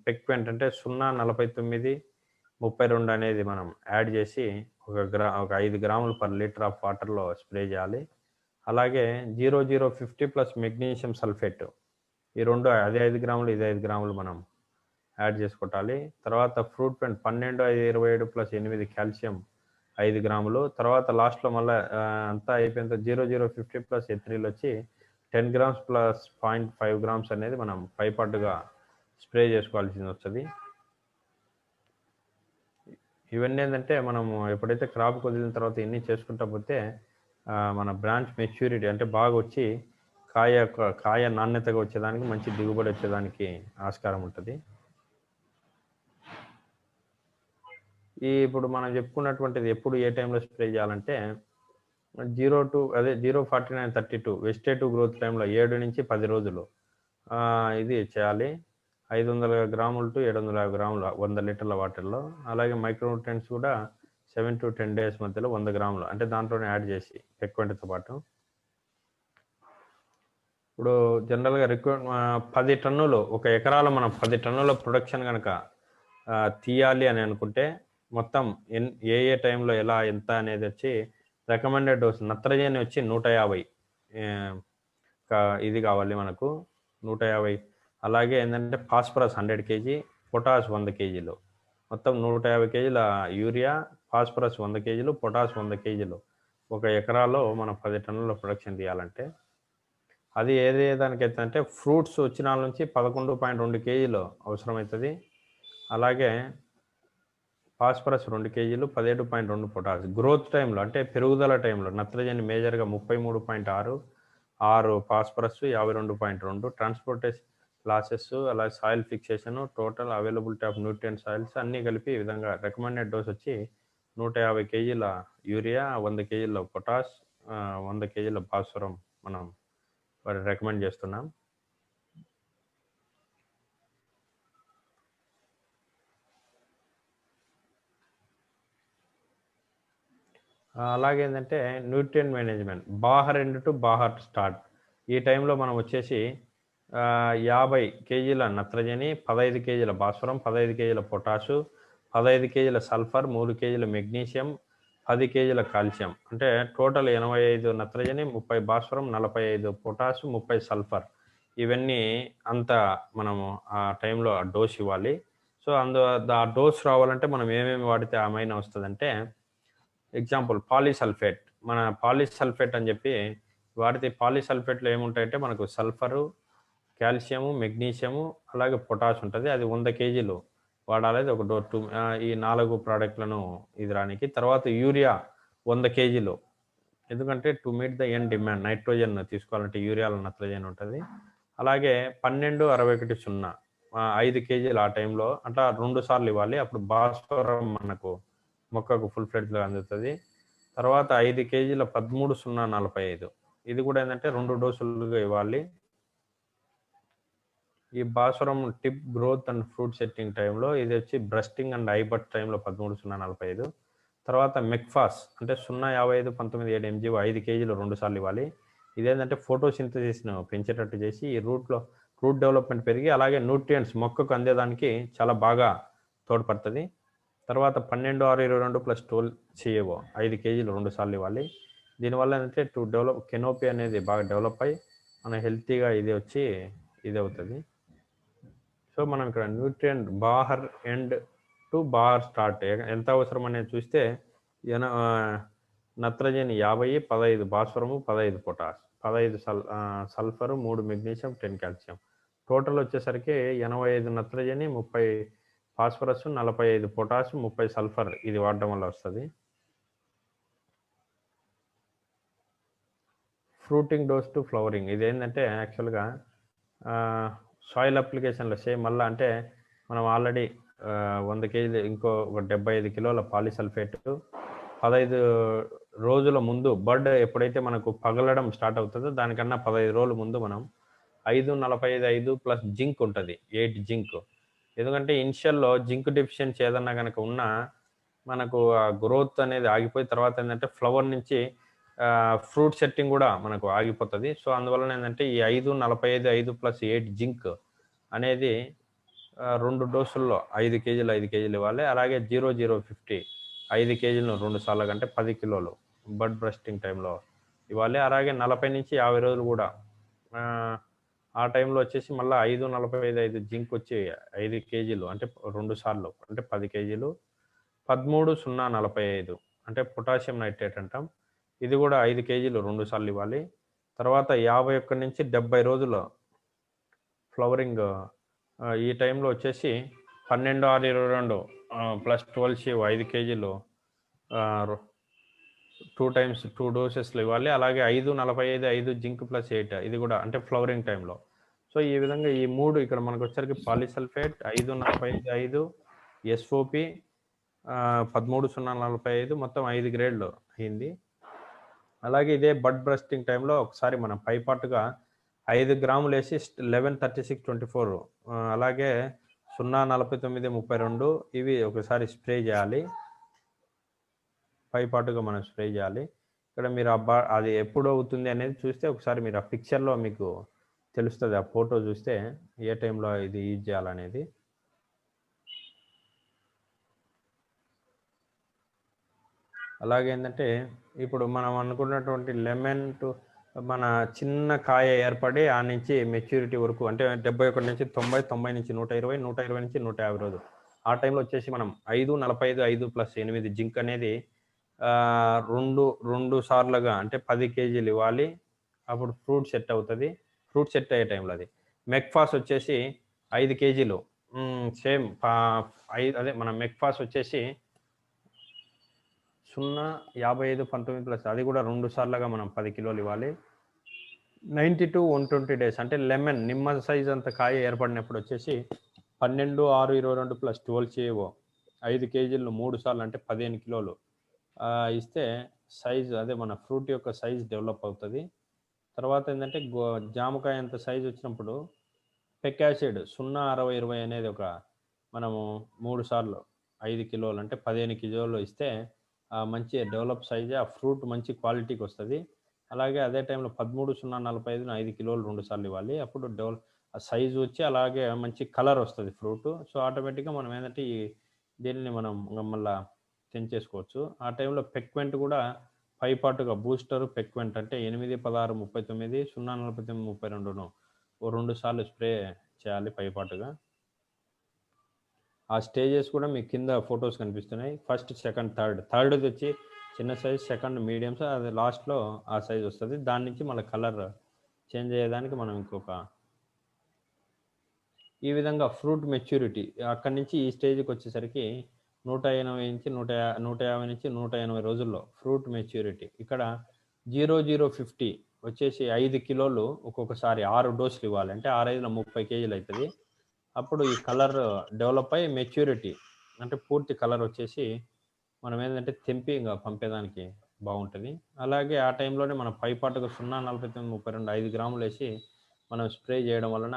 పెక్వెంట్ అంటే 0,4932 అనేది మనం యాడ్ చేసి ఒక 5 గ్రాములు పర్ లీటర్ ఆఫ్ వాటర్లో స్ప్రే చేయాలి. అలాగే 0,050 ప్లస్ మెగ్నీషియం సల్ఫేట్ ఈ రెండు అదే 5 గ్రాములు ఇది 5 గ్రాములు మనం యాడ్ చేసుకుంటాలి. తర్వాత ఫ్రూట్ పెంట్ 12,5,27 ప్లస్ 8 కాల్షియం 5 గ్రాములు. తర్వాత లాస్ట్లో మళ్ళీ అంతా అయిపోయిన 0,050 ప్లస్ ఎథ్రిల్ వచ్చి 10 గ్రామ్స్ ప్లస్ 0.5 గ్రామ్స్ అనేది మనం పైపాటుగా స్ప్రే చేసుకోవాల్సింది వస్తుంది. ఇవన్నీ ఏంటంటే మనము ఎప్పుడైతే క్రాప్ వదిలిన తర్వాత ఇన్ని చేసుకుంటా పోతే మన బ్రాంచ్ మెచ్యూరిటీ అంటే బాగా వచ్చి కాయ నాణ్యతగా వచ్చేదానికి, మంచి దిగుబడి వచ్చేదానికి ఆస్కారం ఉంటుంది. ఇప్పుడు మనం చెప్పుకున్నటువంటిది ఎప్పుడు ఏ టైంలో స్ప్రే చేయాలంటే 0,4932 వెజిటేటివ్ గ్రోత్ టైంలో 7 నుంచి 10 రోజులు ఇది చేయాలి. 500 గ్రాములు టు 750 గ్రాములు 100 లీటర్ల వాటర్లో. అలాగే మైక్రోన్యూట్రియంట్స్ కూడా 7 to 10 days మధ్యలో 100 గ్రాములు అంటే దాంట్లోనే యాడ్ చేసి పెక్వెంట్తో పాటు. ఇప్పుడు జనరల్గా 10 టన్నులు ఒక ఎకరాలో మనం 10 టన్నుల ప్రొడక్షన్ కనుక తీయాలి అని అనుకుంటే మొత్తం ఏ టైంలో ఎలా ఎంత అనేది వచ్చి రికమెండెడ్ డోస్ నత్రజని వచ్చి 150 ఇది కావాలి మనకు 150. అలాగే ఏంటంటే ఫాస్ఫరస్ 100 kg, పొటాష్ 100 kgలు, మొత్తం 150 kgల యూరియా, ఫాస్ఫరస్ 100 kgలు, పొటాష్ 100 kgలు ఒక ఎకరాలో మనం 10 టన్నుల ప్రొడక్షన్ తీయాలంటే. అది ఏదే దానికైతే అంటే ఫ్రూట్స్ వచ్చిన నుంచి 11.2 kgలు అవసరమవుతుంది. అలాగే ఫాస్ఫరస్ 2 kgలు, 17.2 పొటాష్. గ్రోత్ టైంలో అంటే పెరుగుదల టైంలో నత్రజని మేజర్గా 33.6, 6 ఫాస్ఫరస్ 52.2, ట్రాన్స్పోర్టేషన్ లాసెస్, అలాగే soil fixation, total availability of nutrient soils అన్నీ కలిపి ఈ విధంగా రికమెండెడ్ డోస్ వచ్చి 150 kgల యూరియా, 100 kgల పొటాష్, 100 kgల భాస్వరం మనం రికమెండ్ చేస్తున్నాం. అలాగే ఏంటంటే nutrient management bahar end to bahar start ఈ టైంలో మనం వచ్చేసి 50 kgల నత్రజని, 15 kgల భాస్వరం, 15 kgల పొటాషు, 15 kgల సల్ఫర్, 3 kgల మెగ్నీషియం, 10 kgల కాల్షియం అంటే టోటల్ 85 నత్రజని, 30 భాస్వరం, 45 పొటాషు, 30 సల్ఫర్ ఇవన్నీ అంతా మనము ఆ టైంలో ఆ డోస్ ఇవ్వాలి. సో ఆ డోస్ రావాలంటే మనం ఏమేమి వాడితే ఆ మైనా వస్తుందంటే ఎగ్జాంపుల్ పాలీసల్ఫేట్, మన పాలీసల్ఫేట్ అని చెప్పి వాడితే పాలీసల్ఫేట్లో ఏముంటాయంటే మనకు సల్ఫరు, కాల్షియము, మెగ్నీషియము అలాగే పొటాష్ ఉంటుంది. అది 100 kgలు వాడాలి. అది ఒక డోర్ 2 ఈ 4 ప్రోడక్ట్లను ఇది రానికి. తర్వాత యూరియా 100 kgలు, ఎందుకంటే to meet the end demand nitrogen తీసుకోవాలంటే యూరియాలో నత్రజన్ ఉంటుంది. అలాగే 12-61 5 కేజీలు ఆ టైంలో అట్లా 2 సార్లు ఇవ్వాలి. అప్పుడు భాస్వరం మనకు మొక్కకు ఫుల్ ఫ్లెడ్జ్‌గా అందుతుంది. తర్వాత 5 కేజీల 13-0-45 ఇది కూడా ఏంటంటే 2 డోసులుగా ఇవ్వాలి. ఈ భాస్వరం tip growth and fruit setting టైంలో ఇది వచ్చి బ్రస్టింగ్ అండ్ ఐబట్ టైంలో 13-0-45 తర్వాత మెక్ఫాస్ అంటే 0.55-19 mg 5 కేజీలు 2 సార్లు ఇవ్వాలి. ఇదేంటంటే ఫోటోసింథసిస్ను పెంచేటట్టు చేసి ఈ రూట్ డెవలప్మెంట్ పెరిగి అలాగే న్యూట్రియంట్స్ మొక్కకు అందేదానికి చాలా బాగా తోడ్పడుతుంది. తర్వాత 12-6-22 + 12 CAO 5 కేజీలు 2 సార్లు ఇవ్వాలి. దీనివల్ల ఏంటంటే టు డెవలప్ కెనోపీ అనేది బాగా డెవలప్ అయ్యి మన హెల్తీగా ఇది అవుతుంది. సో మనం ఇక్కడ nutrient బాహర్ end to bahar start ఎంత అవసరం అనేది చూస్తే నత్రజని 50, 15 భాస్వరము, 15 potash, 15 sulphur, 3 magnesium, 10 calcium. Total వచ్చేసరికి 85 నత్రజని, 30 ఫాస్ఫరస్, 45 పొటాష్, 30 సల్ఫర్ ఇది వాడడం వల్ల వస్తుంది. ఫ్రూటింగ్ డోస్ టు ఫ్లవరింగ్ ఇది ఏంటంటే యాక్చువల్గా సాయిల్ అప్లికేషన్లో సేమ్ మళ్ళీ అంటే మనం ఆల్రెడీ 100 కేజీలు ఇంకో 75 కిలోల పాలిసల్ఫేట్ 15 రోజుల ముందు బర్డ్ ఎప్పుడైతే మనకు పగలడం స్టార్ట్ అవుతుందో దానికన్నా 15 రోజుల ముందు మనం 5-45-5 ప్లస్ జింక్ ఉంటుంది 8 జింక్. ఎందుకంటే ఇనిషియల్లో జింక్ డెఫిషియన్సీ ఏదన్నా కనుక ఉన్నా మనకు ఆ గ్రోత్ అనేది ఆగిపోయి తర్వాత ఏంటంటే ఫ్లవర్ నుంచి ఫ్రూట్ సెట్టింగ్ కూడా మనకు ఆగిపోతుంది. సో అందువలన ఏంటంటే ఈ 5-45-5 + 8 జింక్ అనేది 2 డోసుల్లో 5 కేజీలు ఇవ్వాలి. అలాగే 0-0-50 5 కేజీలను 2 సార్లు కంటే 10 కిలోలు బర్డ్ బ్రస్టింగ్ టైంలో ఇవ్వాలి. అలాగే 40 నుంచి 50 రోజులు కూడా ఆ టైంలో వచ్చేసి మళ్ళీ 5-45-5 జింక్ వచ్చి 5 కేజీలు అంటే 2 సార్లు అంటే 10 కేజీలు. 13-0-45 అంటే పొటాషియం నైట్రేట్ అంటాం. ఇది కూడా 5 కేజీలు 2 సార్లు ఇవ్వాలి. తర్వాత 51 నుంచి 70 రోజుల ఫ్లవరింగ్ ఈ టైంలో వచ్చేసి 12-6-22 + 12 CAO 5 కేజీలు 2 టైమ్స్ 2 డోసెస్లు ఇవ్వాలి. అలాగే 5-45-5 జింక్ + 8 ఇది కూడా అంటే ఫ్లవరింగ్ టైంలో. సో ఈ విధంగా ఈ 3 ఇక్కడ మనకు వచ్చరికి పాలిసల్ఫేట్ 5-45-5 SOP 13-0-45 మొత్తం 5 గ్రేడ్లు అయింది. అలాగే ఇదే బడ్ బ్రస్టింగ్ టైంలో ఒకసారి మనం పైపాటుగా 5 గ్రాములు వేసి 11-36-24 అలాగే 0-49-32 ఇవి ఒకసారి స్ప్రే చేయాలి. పైపాటుగా మనం స్ప్రే చేయాలి. ఇక్కడ మీరు అది ఎప్పుడు అవుతుంది అనేది చూస్తే ఒకసారి మీరు ఆ పిక్చర్లో మీకు తెలుస్తుంది. ఆ ఫోటో చూస్తే ఏ టైంలో ఇది యూజ్ చేయాలనేది. అలాగే ఏంటంటే ఇప్పుడు మనం అనుకున్నటువంటి లెమన్ టు మన చిన్న కాయ ఏర్పడి ఆ నుంచి మెచ్యూరిటీ వరకు అంటే 71 నుంచి 90, 90 నుంచి 120, 120 నుంచి 150 రోజులు ఆ టైంలో వచ్చేసి మనం 5-45-5 + 8 జింక్ అనేది 2 సార్లుగా అంటే 10 కేజీలు ఇవ్వాలి. అప్పుడు ఫ్రూట్ సెట్ అవుతుంది. ఫ్రూట్ సెట్ అయ్యే టైంలో అది మెక్ఫాస్ వచ్చేసి 5 కేజీలు సేమ్ అదే మన మెక్ఫాస్ వచ్చేసి 0-55-19 + అది కూడా 2 సార్లుగా మనం 10 కిలోలు ఇవ్వాలి. 90-120 డేస్ అంటే లెమన్ నిమ్మ సైజ్ అంత కాయ ఏర్పడినప్పుడు వచ్చేసి 12-6-22 + 12 CAO 5 కేజీలు 3 సార్లు అంటే 15 కిలోలు ఇస్తే సైజ్ అదే మన ఫ్రూట్ యొక్క సైజ్ డెవలప్ అవుతుంది. తర్వాత ఏంటంటే జామకాయ అంత సైజ్ వచ్చినప్పుడు పెక్ యాసిడ్ 0-60-20 అనేది ఒక మనము 3 సార్లు 5 కిలోలు అంటే 15 కిలోలు ఇస్తే మంచి డెవలప్ సైజ్ ఆ ఫ్రూట్ మంచి క్వాలిటీకి వస్తుంది. అలాగే అదే టైంలో 13-0-45 5 కిలోలు 2 సార్లు ఇవ్వాలి. అప్పుడు ఆ సైజు వచ్చి అలాగే మంచి కలర్ వస్తుంది ఫ్రూట్. సో ఆటోమేటిక్గా మనం ఏంటంటే దీనిని మనం మళ్ళీ తెంచేసుకోవచ్చు. ఆ టైంలో పెక్వెంట్ కూడా పైపాటుగా బూస్టర్ పెక్వెంట్ అంటే 8-16-39 0-49-32 ఓ 2 సార్లు స్ప్రే చేయాలి పైపాటుగా. ఆ స్టేజెస్ కూడా మీకు కింద ఫొటోస్ కనిపిస్తున్నాయి. ఫస్ట్, సెకండ్, థర్డ్ వచ్చి చిన్న సైజ్, సెకండ్ మీడియం సైజ్, అది లాస్ట్లో ఆ సైజ్ వస్తుంది. దాని నుంచి మళ్ళీ కలర్ చేంజ్ అయ్యేదానికి మనం ఈ విధంగా ఫ్రూట్ మెచ్యూరిటీ అక్కడి నుంచి ఈ స్టేజ్కి వచ్చేసరికి 150 నుంచి 180 రోజుల్లో ఫ్రూట్ మెచ్యూరిటీ. ఇక్కడ 0-0-50 వచ్చేసి 5 కిలోలు ఒక్కొక్కసారి 6 డోసులు ఇవ్వాలి. అంటే 6 5 30 కేజీలు అవుతుంది. అప్పుడు ఈ కలర్ డెవలప్ అయ్యి మెచ్యూరిటీ అంటే పూర్తి కలర్ వచ్చేసి మనం ఏంటంటే తెంపి ఇంకా పంపేదానికి బాగుంటుంది. అలాగే ఆ టైంలోనే మనం పైపాటుకు 0,49 32 5 గ్రాములు వేసి మనం స్ప్రే చేయడం వలన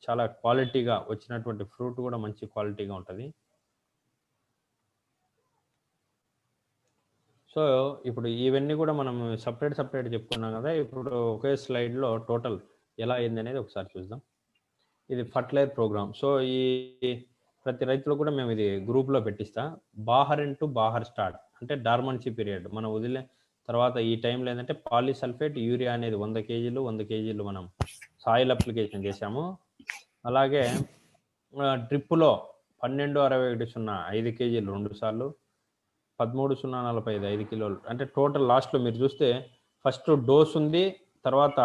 చాలా క్వాలిటీగా వచ్చినటువంటి ఫ్రూట్ కూడా మంచి క్వాలిటీగా ఉంటుంది. సో ఇప్పుడు ఇవన్నీ కూడా మనం సపరేట్ చెప్పుకున్నాం కదా. ఇప్పుడు ఒకే స్లైడ్లో టోటల్ ఎలా అయింది అనేది ఒకసారి చూద్దాం. ఇది ఫర్టిలైజర్ ప్రోగ్రామ్. సో ఈ ప్రతి రైతులు కూడా మేము ఇది గ్రూప్లో పెట్టిస్తా. బాహర్ టు బాహర్ స్టార్ట్ అంటే డార్మన్సీ పీరియడ్ మనం వదిలే తర్వాత ఈ టైంలో ఏంటంటే పాలిసల్ఫేట్ యూరియా అనేది 100 కేజీలు మనం సాయిల్ అప్లికేషన్ చేశాము. అలాగే డ్రిప్పులో 12-61 5 కేజీలు 2 సార్లు, 13,045 5 కిలోలు. అంటే టోటల్ లాస్ట్లో మీరు చూస్తే ఫస్ట్ డోస్ ఉంది, తర్వాత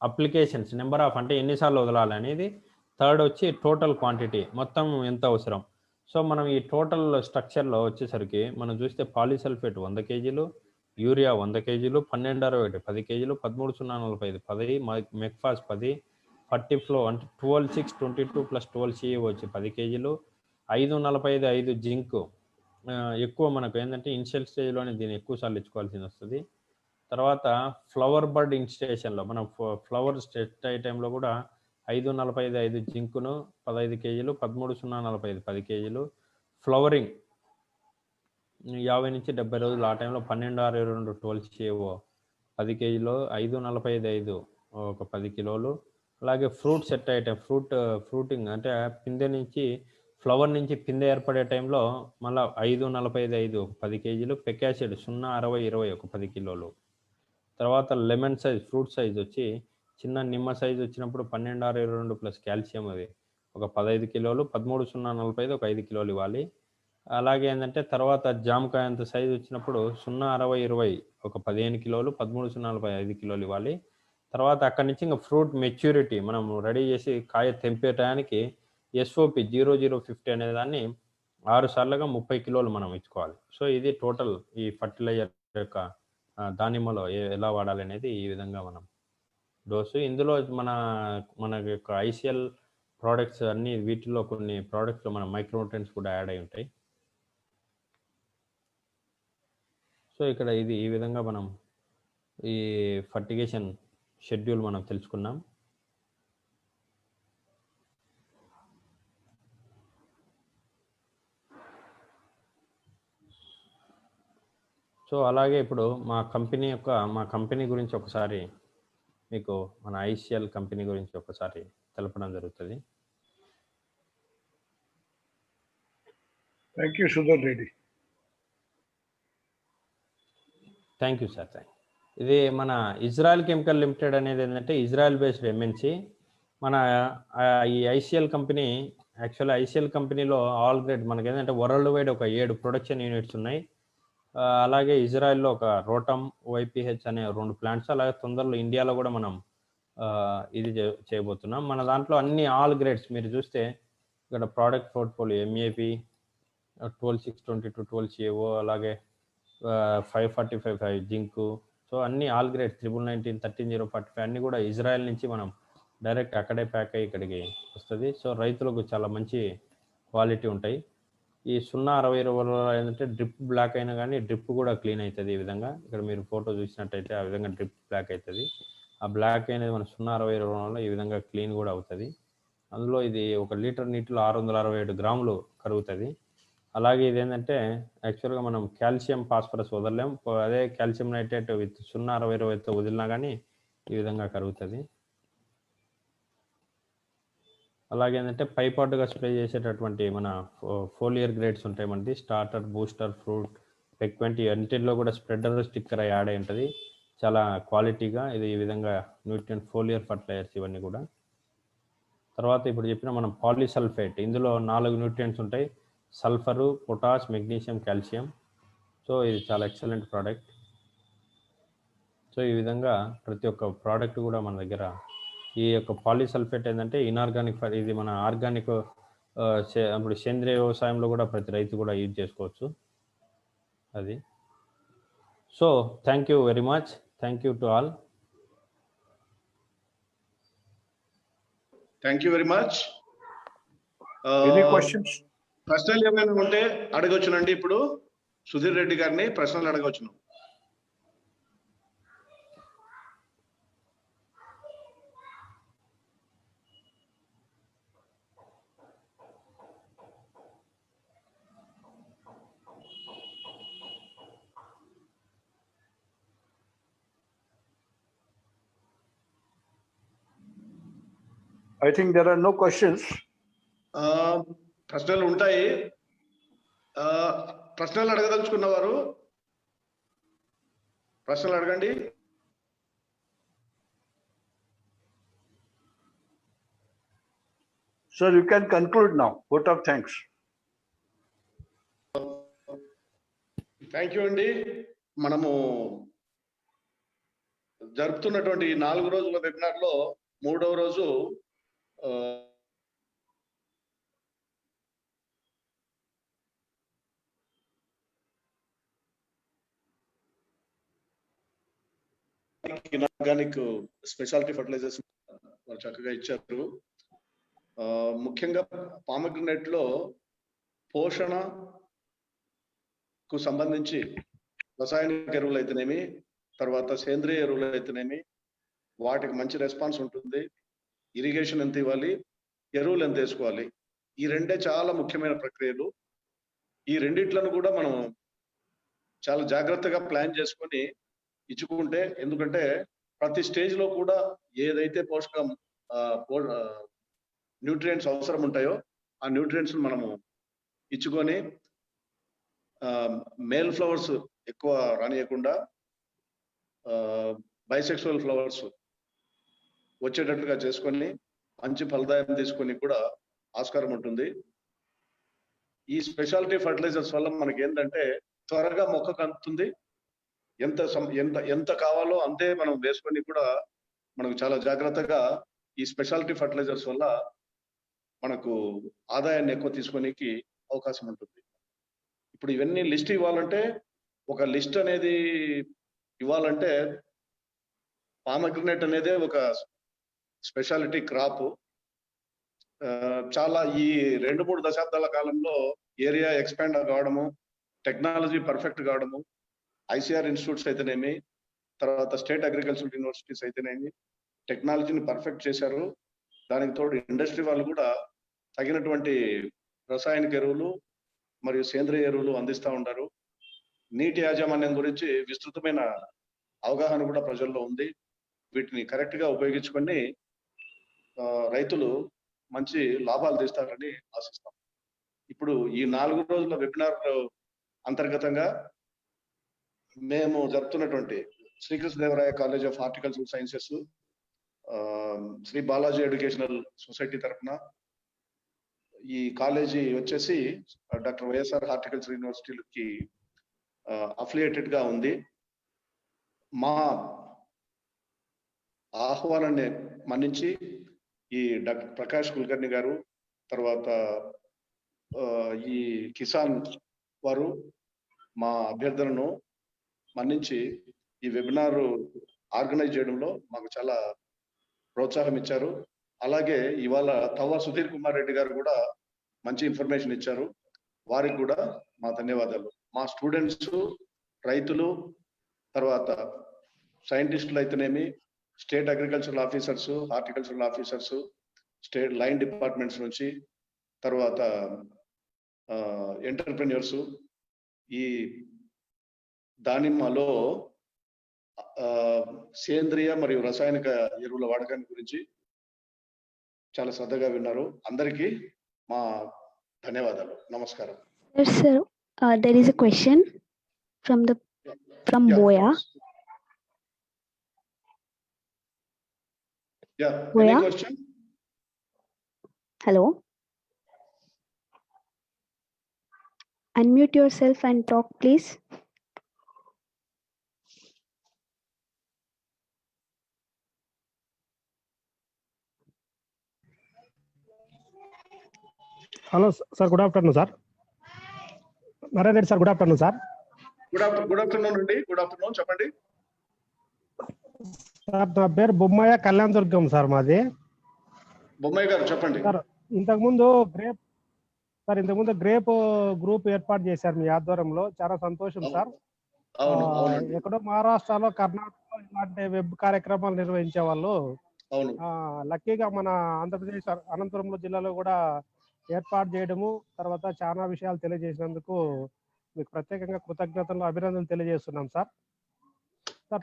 అప్లికేషన్స్ నెంబర్ ఆఫ్ అంటే ఎన్నిసార్లు వదలాలి అనేది, థర్డ్ వచ్చి టోటల్ క్వాంటిటీ మొత్తం ఎంత అవసరం. సో మనం ఈ టోటల్ స్ట్రక్చర్లో వచ్చేసరికి మనం చూస్తే పాలిసల్ఫేట్ 100 కేజీలు, యూరియా 100 కేజీలు, 12-61 10 కేజీలు, 13,045 10, మెక్ఫాస్ 10, ఫర్టిఫ్లో అంటే 12-6-22 ప్లస్ 12 వచ్చి 10 కేజీలు, 5-45 5 జింక్. ఎక్కువ మనకు ఏంటంటే ఇనిషియల్ స్టేజ్లోనే దీన్ని ఎక్కువ సార్లు ఇచ్చుకోవాల్సి వస్తుంది. తర్వాత ఫ్లవర్ బర్డ్ ఇన్స్టేషన్లో మనం ఫ్లవర్ సెట్ అయ్యే టైంలో కూడా 5-45 5 జింకును 15 కేజీలు, 13,045 10 కేజీలు, ఫ్లవరింగ్ 50-70 రోజులు ఆ టైంలో 12-22 12 10 కేజీలు, 5-45 5 ఒక 10 కిలోలు. అలాగే ఫ్రూట్ సెట్ అయ్యే ఫ్రూటింగ్ అంటే పిందె నుంచి ఫ్లవర్ నుంచి పిందె ఏర్పడే టైంలో మళ్ళీ 5-45 5 10 కేజీలు, పెకాసిడ్ 0-60-20 ఒక 10 కిలోలు. తర్వాత లెమన్ సైజ్ ఫ్రూట్ సైజ్ వచ్చి చిన్న నిమ్మ సైజ్ వచ్చినప్పుడు 12-22 ప్లస్ కాల్షియం అది ఒక 15 కిలోలు, 13-0-45 ఒక 5 కిలోలు ఇవ్వాలి. అలాగే ఏంటంటే తర్వాత జామకాయ అంత సైజ్ వచ్చినప్పుడు 0-60-20 ఒక 15 కిలోలు, 13-0-45 5 కిలోలు ఇవ్వాలి. తర్వాత అక్కడి నుంచి ఇంకా ఫ్రూట్ మెచ్యూరిటీ మనం రెడీ చేసి కాయ తెంపేయడానికి SOP 0050 అనే దాన్ని 6 సార్లుగా 30 కిలోలు మనం ఇచ్చుకోవాలి. సో ఇది టోటల్ ఈ ఫర్టిలైజర్ యొక్క దానిమ్మలో ఎలా వాడాలి అనేది ఈ విధంగా మనం డోసు. ఇందులో మన యొక్క ICL ప్రోడక్ట్స్ అన్ని వీటిల్లో కొన్ని ప్రోడక్ట్స్లో మన మైక్రోన్యూట్రియన్స్ కూడా యాడ్ అయి ఉంటాయి. సో ఇక్కడ ఇది ఈ విధంగా మనం ఈ ఫర్టిగేషన్ షెడ్యూల్ మనం తెలుసుకున్నాం. సో అలాగే ఇప్పుడు మా కంపెనీ గురించి ఒకసారి మీకు మన ICL కంపెనీ గురించి ఒకసారి తెలపడం జరుగుతుంది. Thank you, Sudhir Reddy. Thank you sir. ఇది మన ఇజ్రాయెల్ కెమికల్ లిమిటెడ్ అనేది ఏంటంటే ఇజ్రాయెల్ బేస్డ్ MNC. మన ఈ ICL కంపెనీ యాక్చువల్లీ ICL కంపెనీలో ఆల్ గ్రేడ్ మనకి ఏంటంటే వరల్డ్ వైడ్ ఒక 7 ప్రొడక్షన్ యూనిట్స్ ఉన్నాయి. అలాగే ఇజ్రాయెల్లో ఒక రోటమ్ YPH అనే 2 ప్లాంట్స్, అలాగే తొందరలో ఇండియాలో కూడా మనం ఇది చేయబోతున్నాం. మన దాంట్లో అన్ని ఆల్ గ్రేడ్స్ మీరు చూస్తే ఇక్కడ ప్రోడక్ట్ పోర్ట్ఫోలియో MAP 12-6-22 12 అలాగే 5-45 5 జింకు. సో అన్ని ఆల్ గ్రేడ్స్ 9919 13-045 అన్నీ కూడా ఇజ్రాయెల్ నుంచి మనం డైరెక్ట్ అక్కడే ప్యాక్ అయ్యి ఇక్కడికి వస్తుంది. సో రైతులకు చాలా మంచి క్వాలిటీ ఉంటాయి. ఈ 0-60-20 ఏంటంటే డ్రిప్ బ్లాక్ అయినా కానీ డ్రిప్ కూడా క్లీన్ అవుతుంది. ఈ విధంగా ఇక్కడ మీరు ఫోటో చూసినట్టయితే ఆ విధంగా డ్రిప్ బ్లాక్ అవుతుంది. ఆ బ్లాక్ అనేది మన 0-60-20 ఈ విధంగా క్లీన్ కూడా అవుతుంది. అందులో ఇది 1 లీటర్ నీటిలో 667 గ్రాములు కరుగుతుంది. అలాగే ఇది ఏంటంటే యాక్చువల్గా మనం కాల్షియం ఫాస్ఫరస్ వదలలేం, అదే కాల్షియం నైట్రేట్ విత్ 0-60-20తో వదిలినా కానీ ఈ విధంగా కరుగుతుంది. అలాగే ఏంటంటే పైపాటుగా స్ప్రే చేసేటటువంటి మన ఫోలియర్ గ్రేడ్స్ ఉంటాయి మనది, స్టార్టర్, బూస్టర్, ఫ్రూట్, పెక్వెంట్ అన్నిటిలో కూడా స్ప్రెడర్ స్టిక్కర్ యాడ్ అయి ఉంటుంది చాలా క్వాలిటీగా. ఇది ఈ విధంగా న్యూట్రియన్ ఫోలియర్ ఫర్టిలైజర్స్ ఇవన్నీ కూడా. తర్వాత ఇప్పుడు చెప్పిన మనం పాలిసల్ఫేట్, ఇందులో 4 న్యూట్రియంట్స్ ఉంటాయి, sulphur, potash, magnesium, calcium. So ఇది చాలా ఎక్సలెంట్ ప్రోడక్ట్. సో ఈ విధంగా ప్రతి ఒక్క ప్రోడక్ట్ కూడా మన దగ్గర ఈ యొక్క పాలిసల్ఫేట్ ఏంటంటే ఇనార్గానిక్, ఇది మన ఆర్గానిక్ ఇప్పుడు సేంద్రియ వ్యవసాయంలో కూడా ప్రతి రైతు కూడా యూజ్ చేసుకోవచ్చు అది. So thank you very much. Thank you to all. Thank you very much. Any questions? ప్రశ్నలు ఏమైనా ఉంటే అడగొచ్చునండి. ఇప్పుడు సుధీర్ రెడ్డి గారిని ప్రశ్నలు అడగవచ్చును. I think there are no questions. ప్రశ్నలు ఉంటాయి. ప్రశ్నలు అడగదలుచుకున్న వారు ప్రశ్నలు అడగండి. Sir, you can conclude now. Vote of thanks. Thank you అండి. మనము జరుపుతున్నటువంటి 4 రోజుల వెబినార్ లో 3వ రోజు ఇనార్గానిక్ స్పెషాలిటీ ఫర్టిలైజర్స్ వారు చక్కగా ఇచ్చారు. ముఖ్యంగా పామగ్రనేట్ లో పోషణకు సంబంధించి రసాయనిక ఎరువులు అయితేనేమి, తర్వాత సేంద్రియ ఎరువులు అయితేనేమి, వాటికి మంచి రెస్పాన్స్ ఉంటుంది. ఇరిగేషన్ ఎంత ఇవ్వాలి, ఎరువులు ఎంత వేసుకోవాలి, ఈ రెండే చాలా ముఖ్యమైన ప్రక్రియలు. ఈ రెండిట్లను కూడా మనం చాలా జాగ్రత్తగా ప్లాన్ చేసుకొని ఇచ్చుకుంటే, ఎందుకంటే ప్రతి స్టేజ్ లో కూడా ఏదైతే న్యూట్రియంట్స్ అవసరం ఉంటాయో ఆ న్యూట్రియంట్స్ మనము ఇచ్చుకొని మేల్ ఫ్లవర్స్ ఎక్కువ రానియకుండా బైసెక్సువల్ ఫ్లవర్స్ వచ్చేటట్లుగా చేసుకొని మంచి ఫలదాయం తీసుకొని కూడా ఆస్కారం ఉంటుంది. ఈ స్పెషాలిటీ ఫర్టిలైజర్స్ వల్ల మనకి ఏంటంటే త్వరగా మొక్క కందుతుంది. ఎంత కావాలో అంతే మనం వేసుకొని కూడా మనకు చాలా జాగ్రత్తగా ఈ స్పెషాలిటీ ఫర్టిలైజర్స్ వల్ల మనకు ఆదాయాన్ని ఎక్కువ తీసుకోనికి అవకాశం ఉంటుంది. ఇప్పుడు ఇవన్నీ లిస్ట్ ఇవ్వాలంటే, ఒక లిస్ట్ అనేది ఇవ్వాలంటే పామగ్రనేట్ అనేది ఒక స్పెషాలిటీ క్రాప్. చాలా ఈ 2-3 దశాబ్దాల కాలంలో ఏరియా ఎక్స్పాండ్ కావడము, టెక్నాలజీ పర్ఫెక్ట్ కావడము, ఐసిఆర్ ఇన్స్టిట్యూట్స్ అయితేనేమి, తర్వాత స్టేట్ అగ్రికల్చరల్ యూనివర్సిటీస్ అయితేనేమి టెక్నాలజీని పర్ఫెక్ట్ చేశారు. దానికి తోడు ఇండస్ట్రీ వాళ్ళు కూడా తగినటువంటి రసాయనిక ఎరువులు మరియు సేంద్రియ ఎరువులు అందిస్తూ ఉంటారు. నీటి యాజమాన్యం గురించి విస్తృతమైన అవగాహన కూడా ప్రజల్లో ఉంది. వీటిని కరెక్ట్ గా ఉపయోగించుకొని రైతులు మంచి లాభాలు తీస్తారని ఆశిస్తాం. ఇప్పుడు ఈ 4 రోజుల వెబినార్ అంతర్గతంగా మేము జరుపుతున్నటువంటి Srikrishnadevaraya college of horticultural sciences, Sri Balaji educational society తరఫున, ఈ కాలేజీ వచ్చేసి డాక్టర్ వైఎస్ఆర్ హార్టికల్చర్ యూనివర్సిటీకి అఫిలియేటెడ్ గా ఉంది. మా ఆహ్వానాన్ని మన్నించి ఈ డాక్టర్ ప్రకాష్ కుల్కర్ణి గారు, తర్వాత ఈ కిసాన్ వారు మా అభ్యర్థనను మన్నించి ఈ వెబినార్ ఆర్గనైజ్ చేయడంలో మాకు చాలా ప్రోత్సాహం ఇచ్చారు. అలాగే ఇవాళ తవ్వ సుధీర్ కుమార్ రెడ్డి గారు కూడా మంచి ఇన్ఫర్మేషన్ ఇచ్చారు. వారికి కూడా మా ధన్యవాదాలు. మా స్టూడెంట్స్, రైతులు, తర్వాత సైంటిస్టులు అయితేనేమి, state agricultural officers, horticultural officers, state line departments నుంచి, తర్వాత ఎంటర్ప్రెన్యూర్స్, ఈ దానిమ్మలో సేంద్రియ మరియు రసాయనిక ఎరువుల వాడకాన్ని గురించి చాలా శ్రద్ధగా విన్నారు. అందరికీ మా ధన్యవాదాలు. నమస్కారం. Sir, there is a question from Boya. Yeah. Boya? Any question? Hello. Unmute yourself and talk, please. Hello sir, good afternoon sir. Narayana Reddy sir, good afternoon sir. Good afternoon అండి. గుడ్ ఆఫ్టర్నూన్, చెప్పండి. సార్ నా పేరు బొమ్మయ్య కళ్యాణ్ దుర్గం sir మాది. బొమ్మాయి గారు చెప్పండి. Sir ఇంతకుముందు grape group ఏర్పాటు చేశారు మీ ఆధ్వర్యంలో, చాలా సంతోషం సార్. అవును అవునండి. ఎక్కడో మహారాష్ట్రలో, కర్ణాటకలో ఇలాంటి వెబ్ కార్యక్రమాలు నిర్వహించే వాళ్ళు అవును లక్కీగా మన ఆంధ్రప్రదేశ్ అనంతపురంలో జిల్లాలో కూడా ఏర్పాటు చేయడము, తర్వాత చాలా విషయాలు తెలియజేసినందుకు మీకు ప్రత్యేకంగా కృతజ్ఞతలు, అభినందనలు తెలియజేస్తున్నాం సార్.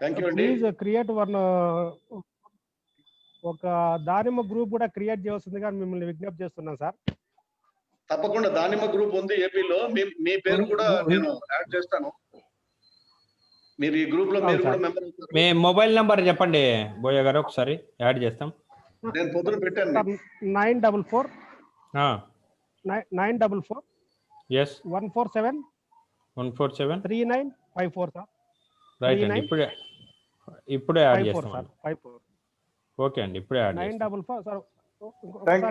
Thank you అండి. ప్లీజ్ క్రియేట్ ఒక దానిమ్మ గ్రూప్ కూడా క్రియేట్ చేస్తుందిగా మిమ్మల్ని విజ్ఞప్తి చేస్తున్నాం సార్. తప్పకుండా దానిమ్మ గ్రూప్ ఉంది ఏపీలో. మీ పేరు కూడా నేను యాడ్ చేస్తాను. మీరు ఈ గ్రూప్ లో మీరు కూడా మెంబర్ అవుతారు. మీ మొబైల్ నెంబర్ చెప్పండి బోయ గారు, ఒకసారి యాడ్ చేస్తాం. నేను పొద్దున పెట్టాను. 944 ఎస్ 147 147 3954 సార్. రైట్ అండి. ఇప్పుడే యాడ్ చేస్తాం. 54 ఓకే అండి, ఇప్పుడే యాడ్ చేస్తాం. 944 sir. Thank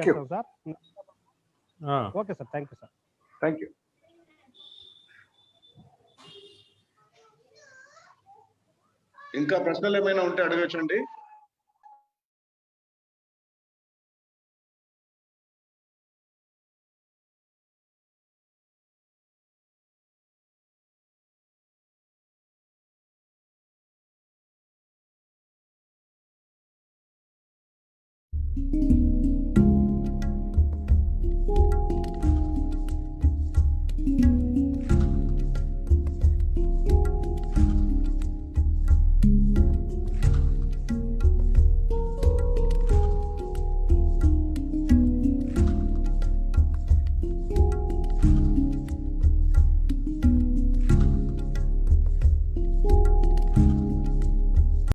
you. Sir. Okay sir, thank you sir. Thank you. ఇంకా ప్రశ్నలు ఏమైనా ఉంటే అడగచ్చండి.